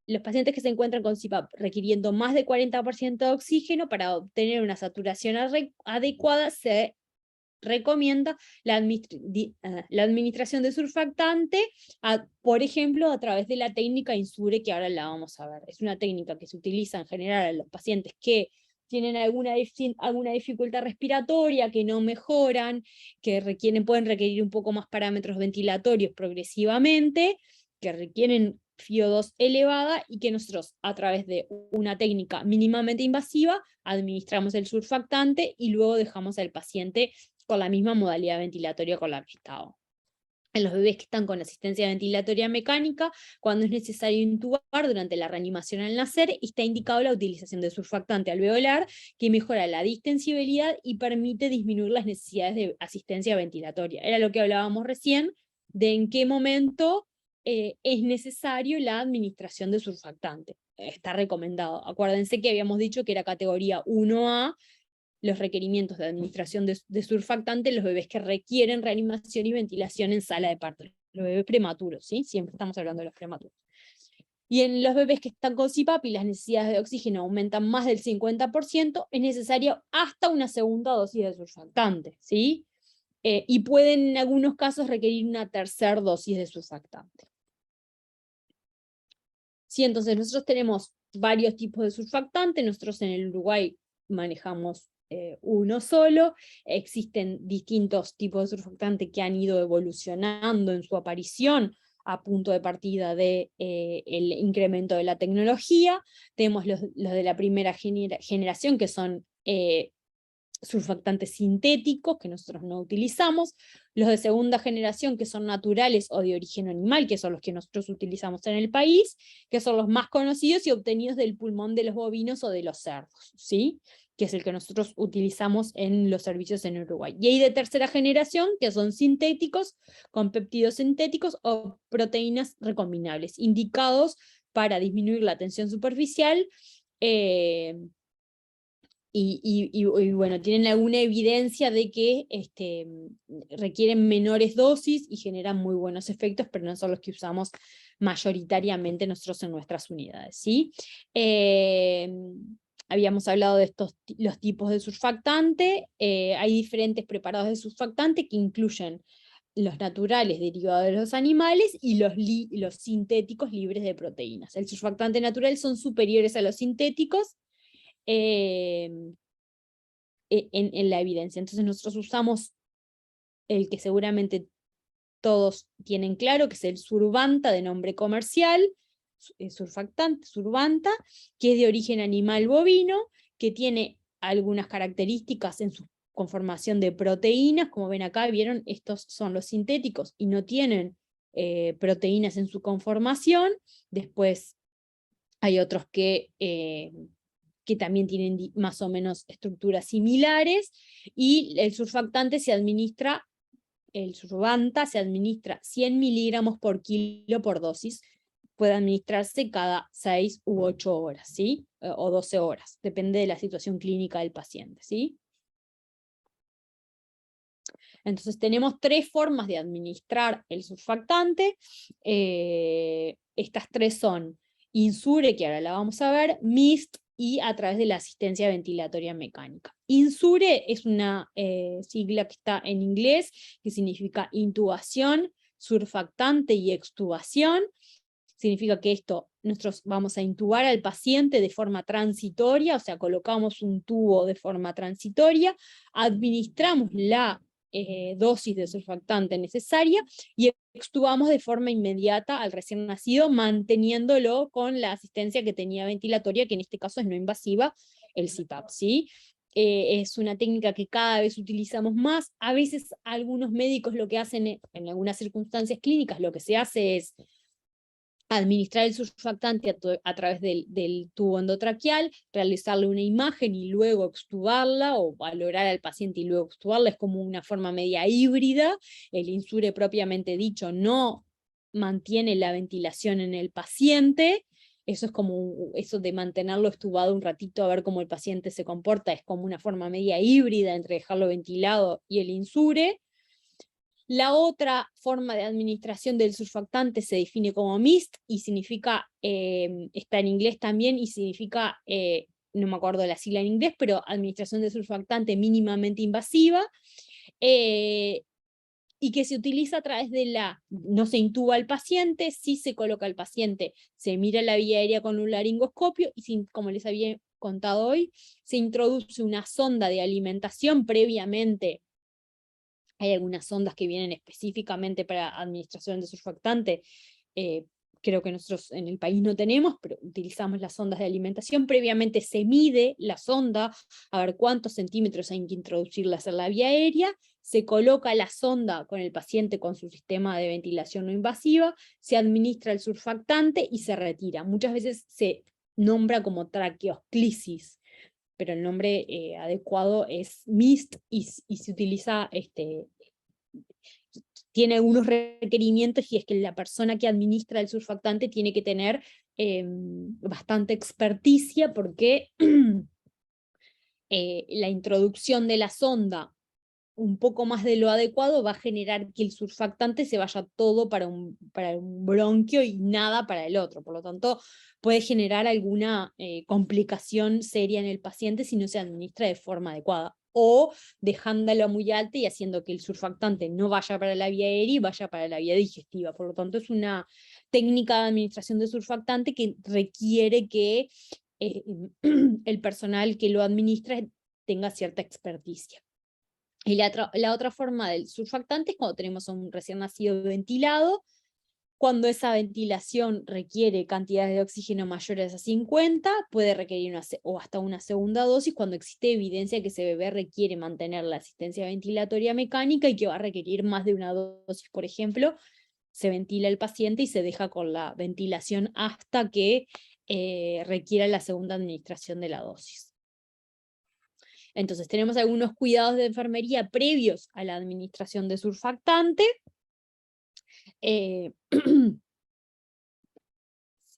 los pacientes que se encuentran con CPAP requiriendo más de 40% de oxígeno, para obtener una saturación adecuada, se recomienda la administración de surfactante, por ejemplo, a través de la técnica INSURE, que ahora la vamos a ver. Es una técnica que se utiliza en general en los pacientes que tienen alguna dificultad respiratoria, que no mejoran, que pueden requerir un poco más parámetros ventilatorios progresivamente, que requieren FiO2 elevada, y que nosotros, a través de una técnica mínimamente invasiva, administramos el surfactante y luego dejamos al paciente con la misma modalidad ventilatoria con la que estaba. En los bebés que están con asistencia ventilatoria mecánica, cuando es necesario intubar durante la reanimación al nacer, está indicado la utilización de surfactante alveolar, que mejora la distensibilidad y permite disminuir las necesidades de asistencia ventilatoria. Era lo que hablábamos recién, de en qué momento es necesario la administración de surfactante. Está recomendado. Acuérdense que habíamos dicho que era categoría 1A, los requerimientos de administración de surfactante en los bebés que requieren reanimación y ventilación en sala de parto. Los bebés prematuros, ¿sí? Siempre estamos hablando de los prematuros. Y en los bebés que están con CPAP y las necesidades de oxígeno aumentan más del 50%, es necesario hasta una segunda dosis de surfactante, ¿sí? Y pueden en algunos casos requerir una tercera dosis de surfactante. Sí, entonces nosotros tenemos varios tipos de surfactante. Nosotros en el Uruguay manejamos uno solo. Existen distintos tipos de surfactante que han ido evolucionando en su aparición a punto de partida del incremento de la tecnología. Tenemos los de la primera generación, que son surfactantes sintéticos, que nosotros no utilizamos, los de segunda generación, que son naturales o de origen animal, que son los que nosotros utilizamos en el país, que son los más conocidos y obtenidos del pulmón de los bovinos o de los cerdos, ¿sí? Que es el que nosotros utilizamos en los servicios en Uruguay. Y hay de tercera generación, que son sintéticos, con péptidos sintéticos o proteínas recombinables, indicados para disminuir la tensión superficial, y bueno, tienen alguna evidencia de que requieren menores dosis y generan muy buenos efectos, pero no son los que usamos mayoritariamente nosotros en nuestras unidades, ¿sí? Habíamos hablado de los tipos de surfactante. Hay diferentes preparados de surfactante que incluyen los naturales derivados de los animales y los sintéticos libres de proteínas. El surfactante natural son superiores a los sintéticos en la evidencia. Entonces nosotros usamos el que seguramente todos tienen claro, que es el Survanta, de nombre comercial, surfactante, Survanta, que es de origen animal bovino, que tiene algunas características en su conformación de proteínas. Como ven acá, vieron, estos son los sintéticos y no tienen proteínas en su conformación. Después hay otros que también tienen más o menos estructuras similares, y el surfactante el Survanta se administra 100 miligramos por kilo por dosis. Puede administrarse cada 6 u 8 horas, ¿sí? O 12 horas, depende de la situación clínica del paciente, ¿sí? Entonces tenemos 3 formas de administrar el surfactante. Estas 3 son INSURE, que ahora la vamos a ver, MIST y a través de la asistencia ventilatoria mecánica. INSURE es una sigla que está en inglés, que significa intubación, surfactante y extubación. Significa que nosotros vamos a intubar al paciente de forma transitoria, o sea, colocamos un tubo de forma transitoria, administramos la dosis de surfactante necesaria y extubamos de forma inmediata al recién nacido, manteniéndolo con la asistencia que tenía ventilatoria, que en este caso es no invasiva, el CPAP, ¿sí? Es una técnica que cada vez utilizamos más. A veces algunos médicos lo que hacen en algunas circunstancias clínicas, lo que se hace es administrar el surfactante a través del tubo endotraqueal, realizarle una imagen y luego extubarla, o valorar al paciente y luego extubarla, es como una forma media híbrida. El INSURE propiamente dicho no mantiene la ventilación en el paciente, eso es como eso de mantenerlo extubado un ratito a ver cómo el paciente se comporta, es como una forma media híbrida entre dejarlo ventilado y el INSURE. La otra forma de administración del surfactante se define como MIST y significa, está en inglés también, y significa, no me acuerdo la sigla en inglés, pero administración de surfactante mínimamente invasiva, y que se utiliza a través no se intuba al paciente, sí se coloca al paciente, se mira la vía aérea con un laringoscopio, y como les había contado hoy, se introduce una sonda de alimentación previamente. Hay algunas sondas que vienen específicamente para administración de surfactante. Creo que nosotros en el país no tenemos, pero utilizamos las sondas de alimentación. Previamente se mide la sonda, a ver cuántos centímetros hay que introducirlas en la vía aérea. Se coloca la sonda con el paciente con su sistema de ventilación no invasiva, se administra el surfactante y se retira. Muchas veces se nombra como traqueosclisis, pero el nombre adecuado es MIST y se utiliza, tiene algunos requerimientos, y es que la persona que administra el surfactante tiene que tener bastante experticia, porque la introducción de la sonda un poco más de lo adecuado va a generar que el surfactante se vaya todo para un bronquio y nada para el otro. Por lo tanto, puede generar alguna complicación seria en el paciente si no se administra de forma adecuada, o dejándolo muy alto y haciendo que el surfactante no vaya para la vía aérea y vaya para la vía digestiva. Por lo tanto, es una técnica de administración de surfactante que requiere que el personal que lo administra tenga cierta experticia. Y la otra forma del surfactante es cuando tenemos a un recién nacido ventilado, cuando esa ventilación requiere cantidades de oxígeno mayores a 50, puede requerir o hasta una segunda dosis, cuando existe evidencia que ese bebé requiere mantener la asistencia ventilatoria mecánica y que va a requerir más de una dosis. Por ejemplo, se ventila el paciente y se deja con la ventilación hasta que requiera la segunda administración de la dosis. Entonces tenemos algunos cuidados de enfermería previos a la administración de surfactante.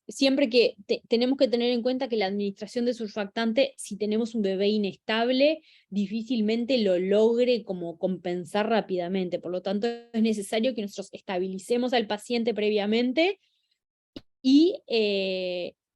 Siempre que tenemos que tener en cuenta que la administración de surfactante, si tenemos un bebé inestable, difícilmente lo logre como compensar rápidamente. Por lo tanto, es necesario que nosotros estabilicemos al paciente previamente, y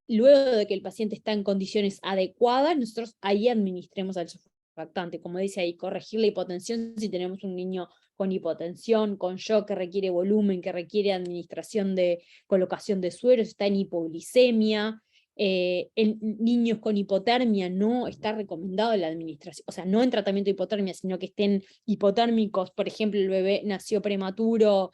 luego de que el paciente está en condiciones adecuadas, nosotros ahí administremos al surfactante. Como dice ahí, corregir la hipotensión si tenemos un niño con hipotensión, con shock, que requiere volumen, que requiere administración de colocación de sueros, está en hipoglicemia. En niños con hipotermia no está recomendado la administración, o sea, no en tratamiento de hipotermia, sino que estén hipotérmicos. Por ejemplo, el bebé nació prematuro,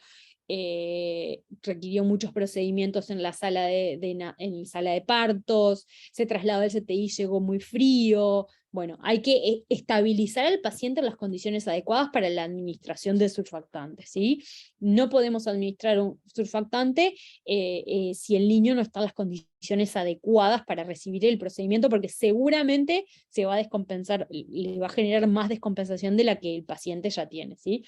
requirió muchos procedimientos en la sala en sala de partos, se trasladó al CTI, llegó muy frío. Bueno, hay que estabilizar al paciente en las condiciones adecuadas para la administración de surfactantes, ¿sí? No podemos administrar un surfactante si el niño no está en las condiciones adecuadas para recibir el procedimiento, porque seguramente se va a descompensar, le va a generar más descompensación de la que el paciente ya tiene, ¿sí?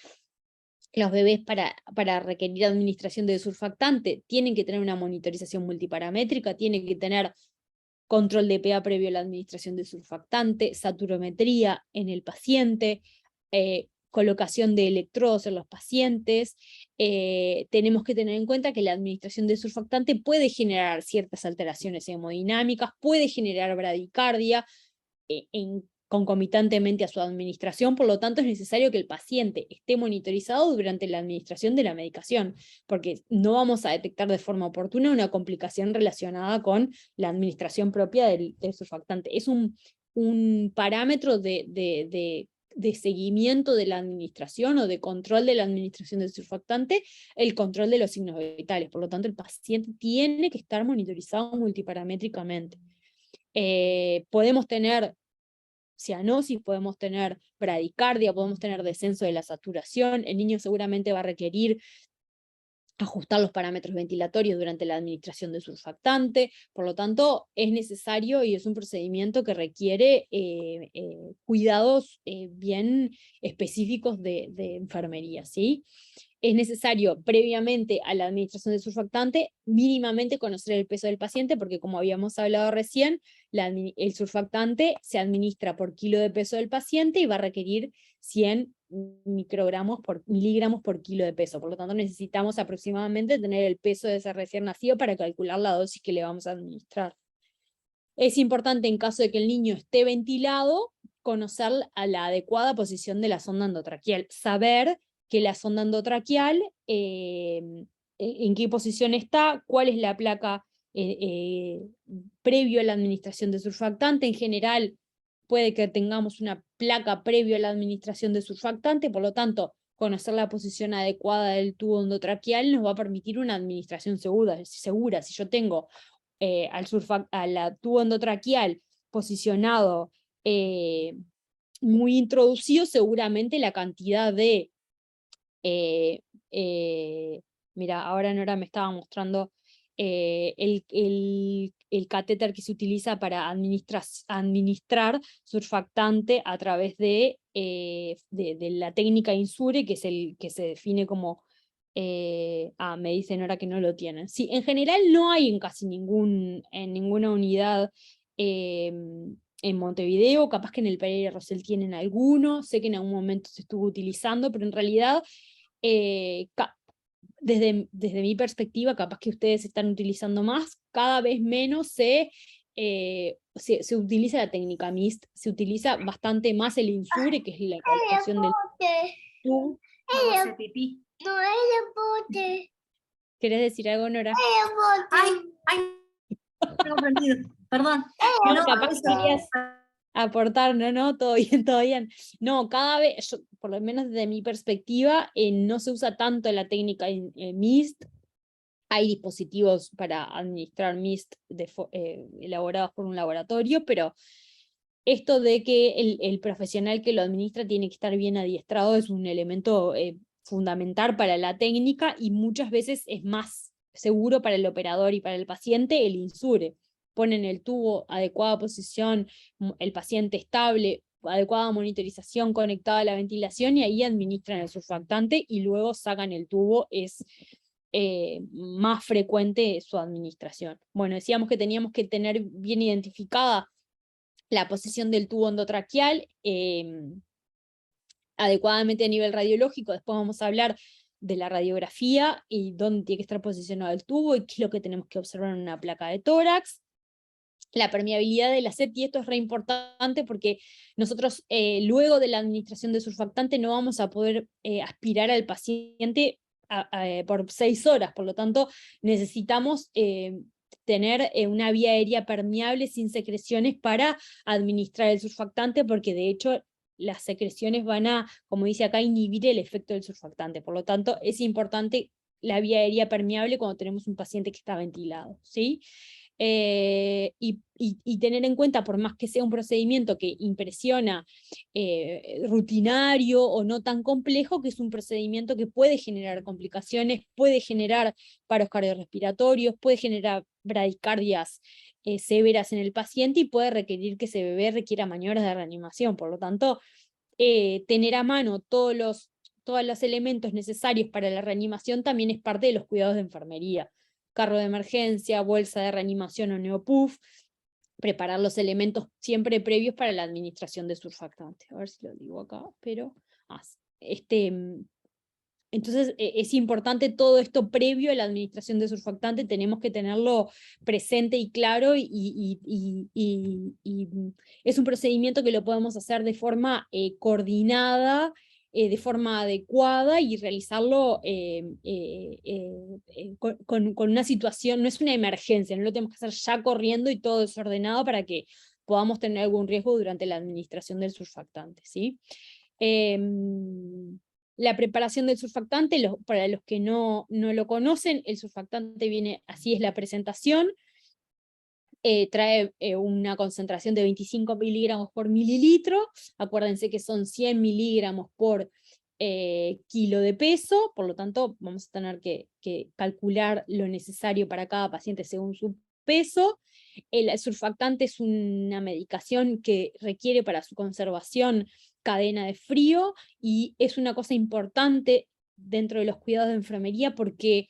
Los bebés para requerir administración de surfactante tienen que tener una monitorización multiparamétrica, tienen que tener control de pH previo a la administración de surfactante, saturometría en el paciente, colocación de electrodos en los pacientes. Tenemos que tener en cuenta que la administración de surfactante puede generar ciertas alteraciones hemodinámicas, puede generar bradicardia, concomitantemente a su administración, por lo tanto es necesario que el paciente esté monitorizado durante la administración de la medicación, porque no vamos a detectar de forma oportuna una complicación relacionada con la administración propia del surfactante. Es un parámetro de seguimiento de la administración o de control de la administración del surfactante, el control de los signos vitales. Por lo tanto, el paciente tiene que estar monitorizado multiparamétricamente. Podemos tener cianosis, podemos tener bradicardia, podemos tener descenso de la saturación, el niño seguramente va a requerir ajustar los parámetros ventilatorios durante la administración de surfactante, por lo tanto es necesario y es un procedimiento que requiere cuidados bien específicos de enfermería, ¿sí? Es necesario previamente a la administración de surfactante mínimamente conocer el peso del paciente, porque como habíamos hablado recién, el surfactante se administra por kilo de peso del paciente y va a requerir 100 miligramos por kilo de peso. Por lo tanto, necesitamos aproximadamente tener el peso de ese recién nacido para calcular la dosis que le vamos a administrar. Es importante, en caso de que el niño esté ventilado, conocer a la adecuada posición de la sonda endotraqueal, saber que la sonda endotraqueal, en qué posición está, cuál es la placa previo a la administración de surfactante. En general, puede que tengamos una placa previo a la administración de surfactante, por lo tanto, conocer la posición adecuada del tubo endotraqueal nos va a permitir una administración segura. Si yo tengo al tubo endotraqueal posicionado muy introducido, seguramente la cantidad de eh, mira, ahora Nora me estaba mostrando el catéter que se utiliza para administrar surfactante a través de la técnica INSURE, que es el que se define como, me dicen ahora que no lo tienen. Sí, en general no hay en casi en ninguna unidad en Montevideo, capaz que en el Pereira Rosell tienen alguno, sé que en algún momento se estuvo utilizando, pero en realidad eh, desde mi perspectiva, capaz que ustedes están utilizando más, cada vez menos se utiliza la técnica MIST, se utiliza bastante más el INSURE, que es la colocación del tubo. No hay bote. ¿Querés decir algo, Nora? Tengo prendido. Perdón. No, capaz que querías aportar, no, todo bien, todo bien. No, cada vez, por lo menos desde mi perspectiva, no se usa tanto la técnica MIST. Hay dispositivos para administrar MIST elaborados por un laboratorio, pero esto de que el profesional que lo administra tiene que estar bien adiestrado es un elemento fundamental para la técnica, y muchas veces es más seguro para el operador y para el paciente el INSURE. Ponen el tubo, adecuada posición, el paciente estable, adecuada monitorización conectada a la ventilación, y ahí administran el surfactante y luego sacan el tubo. Es más frecuente su administración. Bueno, decíamos que teníamos que tener bien identificada la posición del tubo endotraqueal adecuadamente a nivel radiológico. Después vamos a hablar de la radiografía y dónde tiene que estar posicionado el tubo y qué es lo que tenemos que observar en una placa de tórax. La permeabilidad de la septi, y esto es re importante porque nosotros luego de la administración de surfactante no vamos a poder aspirar al paciente por 6 horas, por lo tanto necesitamos tener una vía aérea permeable sin secreciones para administrar el surfactante, porque de hecho las secreciones van a, como dice acá, inhibir el efecto del surfactante. Por lo tanto, es importante la vía aérea permeable cuando tenemos un paciente que está ventilado, ¿sí? Y tener en cuenta, por más que sea un procedimiento que impresiona rutinario o no tan complejo, que es un procedimiento que puede generar complicaciones, puede generar paros cardiorrespiratorios, puede generar bradicardias severas en el paciente y puede requerir que ese bebé requiera maniobras de reanimación. Por lo tanto, tener a mano todos los elementos necesarios para la reanimación también es parte de los cuidados de enfermería. Carro de emergencia, bolsa de reanimación o neopuff, preparar los elementos siempre previos para la administración de surfactante. A ver si lo digo acá, pero entonces es importante todo esto previo a la administración de surfactante, tenemos que tenerlo presente y claro, y es un procedimiento que lo podemos hacer de forma coordinada, de forma adecuada, y realizarlo con una situación, no es una emergencia, no lo tenemos que hacer ya corriendo y todo desordenado para que podamos tener algún riesgo durante la administración del surfactante, ¿sí? La preparación del surfactante, para los que no lo conocen, el surfactante viene, así es la presentación, trae una concentración de 25 miligramos por mililitro, acuérdense que son 100 miligramos por kilo de peso, por lo tanto vamos a tener que calcular lo necesario para cada paciente según su peso. El surfactante es una medicación que requiere para su conservación cadena de frío, y es una cosa importante dentro de los cuidados de enfermería, porque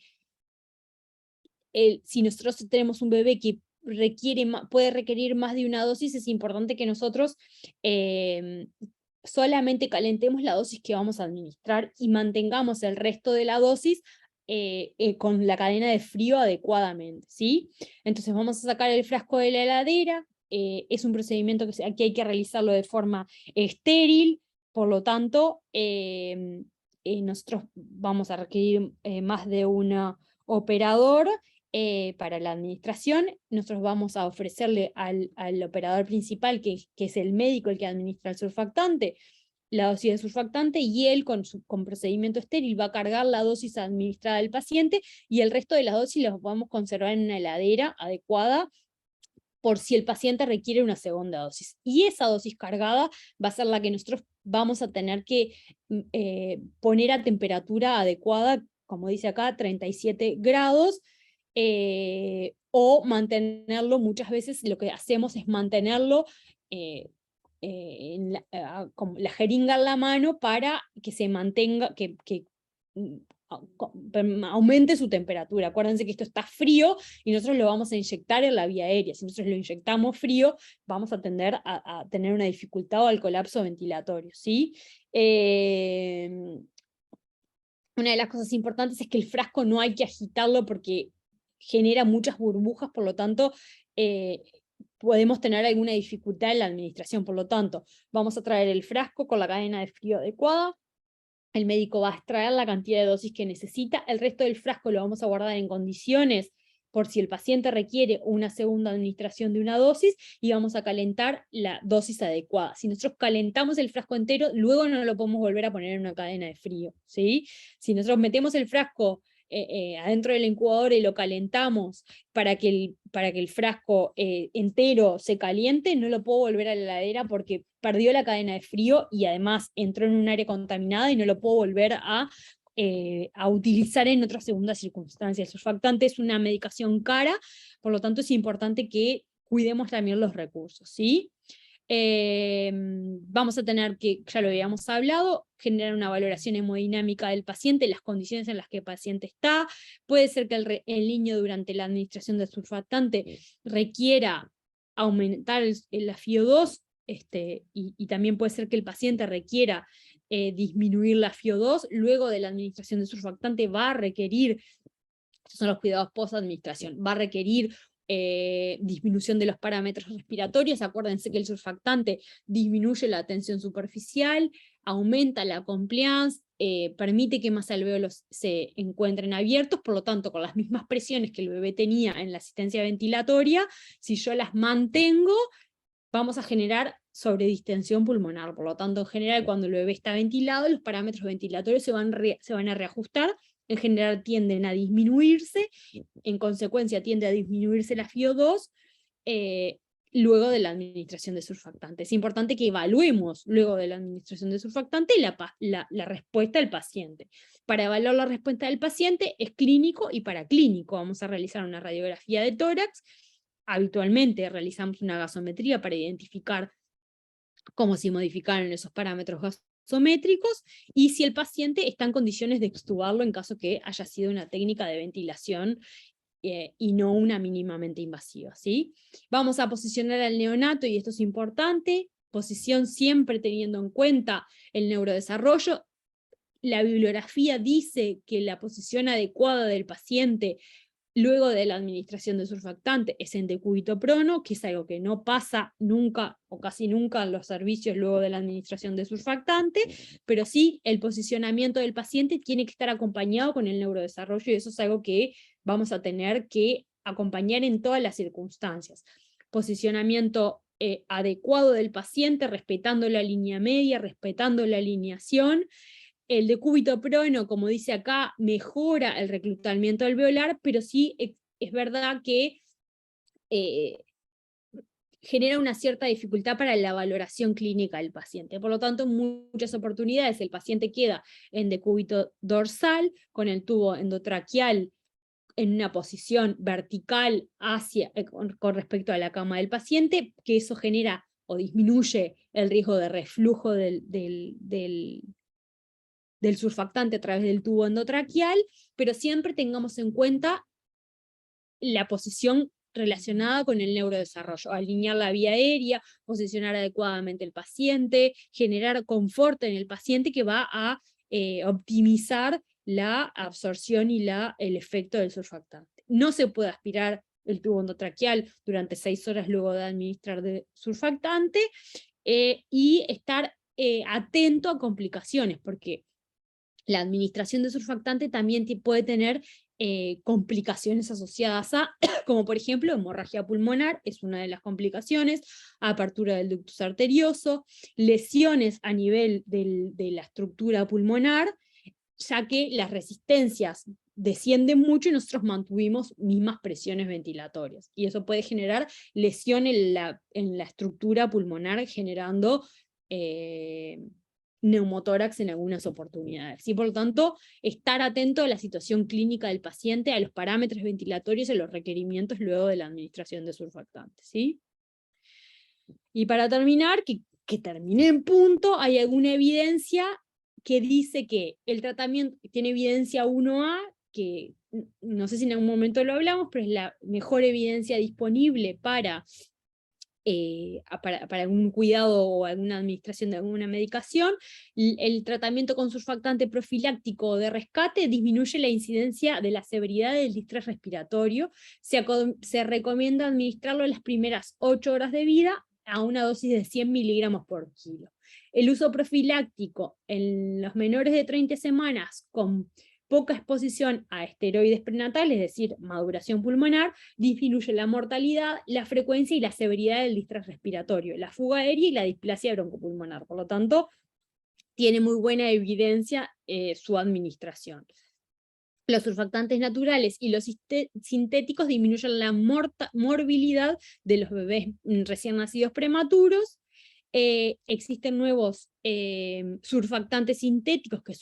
si nosotros tenemos un bebé que puede requerir más de una dosis, es importante que nosotros solamente calentemos la dosis que vamos a administrar y mantengamos el resto de la dosis con la cadena de frío adecuadamente, ¿sí? Entonces vamos a sacar el frasco de la heladera, es un procedimiento que aquí hay que realizarlo de forma estéril, por lo tanto, nosotros vamos a requerir más de un operador para la administración. Nosotros vamos a ofrecerle al operador principal, que es el médico el que administra el surfactante, la dosis de surfactante, y él con procedimiento estéril va a cargar la dosis administrada al paciente, y el resto de las dosis las vamos a conservar en una heladera adecuada por si el paciente requiere una segunda dosis. Y esa dosis cargada va a ser la que nosotros vamos a tener que poner a temperatura adecuada, como dice acá, 37 grados, o mantenerlo. Muchas veces lo que hacemos es mantenerlo como la jeringa en la mano, para que se mantenga, aumente su temperatura. Acuérdense que esto está frío y nosotros lo vamos a inyectar en la vía aérea. Si nosotros lo inyectamos frío, vamos a tender a tener una dificultad o al colapso ventilatorio, ¿sí? Una de las cosas importantes es que el frasco no hay que agitarlo porque genera muchas burbujas, por lo tanto, podemos tener alguna dificultad en la administración. Por lo tanto, vamos a traer el frasco con la cadena de frío adecuada, el médico va a extraer la cantidad de dosis que necesita, el resto del frasco lo vamos a guardar en condiciones por si el paciente requiere una segunda administración de una dosis, y vamos a calentar la dosis adecuada. Si nosotros calentamos el frasco entero, luego no lo podemos volver a poner en una cadena de frío, ¿sí? Si nosotros metemos el frasco adentro de la incubadora y lo calentamos para que el frasco entero se caliente, no lo puedo volver a la heladera porque perdió la cadena de frío y además entró en un área contaminada y no lo puedo volver a utilizar en otra segunda circunstancia. El surfactante es una medicación cara, por lo tanto es importante que cuidemos también los recursos, ¿sí? Vamos a tener que, ya lo habíamos hablado, generar una valoración hemodinámica del paciente, las condiciones en las que el paciente está. Puede ser que el niño durante la administración del surfactante requiera aumentar la FiO2, y también puede ser que el paciente requiera disminuir la FiO2. Luego de la administración del surfactante va a requerir, estos son los cuidados post-administración, va a requerir disminución de los parámetros respiratorios. Acuérdense que el surfactante disminuye la tensión superficial, aumenta la compliance, permite que más alvéolos se encuentren abiertos, por lo tanto, con las mismas presiones que el bebé tenía en la asistencia ventilatoria, si yo las mantengo, vamos a generar sobredistensión pulmonar. Por lo tanto, en general, cuando el bebé está ventilado, los parámetros ventilatorios se van a reajustar, en general tienden a disminuirse, en consecuencia tiende a disminuirse la FiO2 luego de la administración de surfactante. Es importante que evaluemos luego de la administración de surfactante la respuesta del paciente. Para evaluar la respuesta del paciente es clínico y paraclínico. Vamos a realizar una radiografía de tórax. Habitualmente realizamos una gasometría para identificar cómo se modificaron esos parámetros gasométricos y si el paciente está en condiciones de extubarlo en caso que haya sido una técnica de ventilación y no una mínimamente invasiva, ¿sí? Vamos a posicionar al neonato, y esto es importante, posición siempre teniendo en cuenta el neurodesarrollo. la bibliografía dice que la posición adecuada del paciente luego de la administración de surfactante es en decúbito prono, que es algo que no pasa nunca o casi nunca en los servicios luego de la administración de surfactante, pero sí el posicionamiento del paciente tiene que estar acompañado con el neurodesarrollo, y eso es algo que vamos a tener que acompañar en todas las circunstancias. Posicionamiento adecuado del paciente, respetando la línea media, respetando la alineación. El decúbito prono, como dice acá, mejora el reclutamiento alveolar, pero sí es verdad que genera una cierta dificultad para la valoración clínica del paciente. Por lo tanto, en muchas oportunidades el paciente queda en decúbito dorsal, con el tubo endotraqueal en una posición vertical con respecto a la cama del paciente, que eso genera o disminuye el riesgo de reflujo del surfactante a través del tubo endotraqueal, pero siempre tengamos en cuenta la posición relacionada con el neurodesarrollo, alinear la vía aérea, posicionar adecuadamente el paciente, generar confort en el paciente que va a optimizar la absorción y el efecto del surfactante. No se puede aspirar el tubo endotraqueal durante 6 horas luego de administrar de surfactante, y estar atento a complicaciones, porque la administración de surfactante también puede tener complicaciones asociadas a, como por ejemplo, hemorragia pulmonar, es una de las complicaciones, apertura del ductus arterioso, lesiones a nivel de la estructura pulmonar, ya que las resistencias descienden mucho y nosotros mantuvimos mismas presiones ventilatorias. Y eso puede generar lesión en la estructura pulmonar, generando neumotórax en algunas oportunidades. Y por lo tanto, estar atento a la situación clínica del paciente, a los parámetros ventilatorios y a los requerimientos luego de la administración de surfactantes, ¿sí? Y para terminar, que termine en punto, hay alguna evidencia que dice que el tratamiento tiene evidencia 1A, que no sé si en algún momento lo hablamos, pero es la mejor evidencia disponible para algún cuidado o alguna administración de alguna medicación. El tratamiento con surfactante profiláctico de rescate disminuye la incidencia de la severidad del distrés respiratorio. Se recomienda administrarlo en las primeras 8 horas de vida a una dosis de 100 miligramos por kilo. El uso profiláctico en los menores de 30 semanas con poca exposición a esteroides prenatales, es decir, maduración pulmonar, disminuye la mortalidad, la frecuencia y la severidad del distrés respiratorio, la fuga aérea y la displasia broncopulmonar. Por lo tanto, tiene muy buena evidencia su administración. Los surfactantes naturales y los sintéticos disminuyen la morbilidad de los bebés recién nacidos prematuros. Existen nuevos surfactantes sintéticos que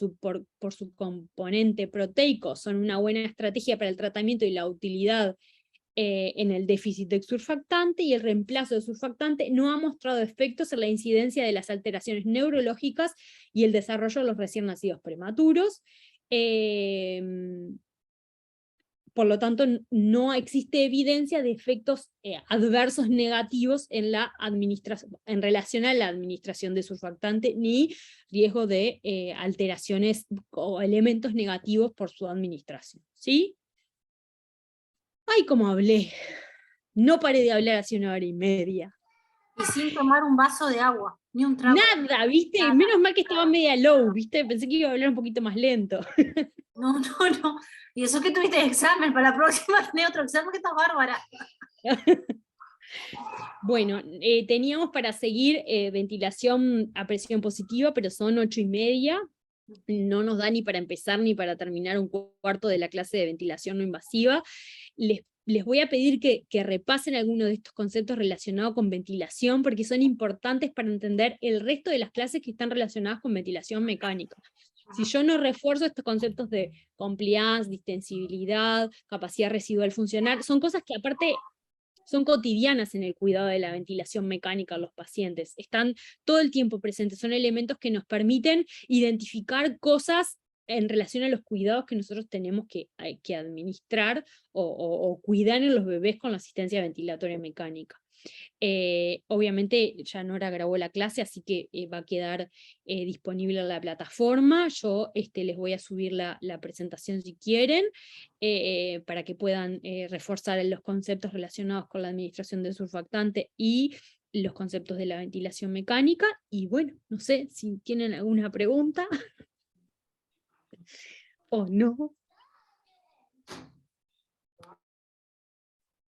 por su componente proteico son una buena estrategia para el tratamiento y la utilidad en el déficit de surfactante, y el reemplazo de surfactante no ha mostrado efectos en la incidencia de las alteraciones neurológicas y el desarrollo de los recién nacidos prematuros. Por lo tanto, no existe evidencia de efectos adversos negativos en relación a la administración de surfactante, ni riesgo de alteraciones o elementos negativos por su administración. ¿Sí? ¡Ay, cómo hablé! No paré de hablar hace 1 hora y media. Y sin tomar un vaso de agua, ni un trago. Nada, ¿viste? Nada. Menos mal que estaba media low, ¿viste? Pensé que iba a hablar un poquito más lento. No. Y eso que tuviste examen, para la próxima tenés otro examen, que estás bárbara. Bueno, teníamos para seguir ventilación a presión positiva, pero son 8:30. No nos da ni para empezar ni para terminar un cuarto de la clase de ventilación no invasiva. Les voy a pedir que repasen algunos de estos conceptos relacionados con ventilación, porque son importantes para entender el resto de las clases que están relacionadas con ventilación mecánica. Si yo no refuerzo estos conceptos de compliance, distensibilidad, capacidad residual funcional, son cosas que aparte son cotidianas en el cuidado de la ventilación mecánica en los pacientes. Están todo el tiempo presentes, son elementos que nos permiten identificar cosas en relación a los cuidados que nosotros tenemos que administrar o cuidar en los bebés con la asistencia ventilatoria mecánica. Obviamente ya Nora grabó la clase, así que va a quedar disponible en la plataforma. Yo les voy a subir la presentación si quieren, para que puedan reforzar los conceptos relacionados con la administración del surfactante y los conceptos de la ventilación mecánica. Y bueno, no sé si tienen alguna pregunta o no.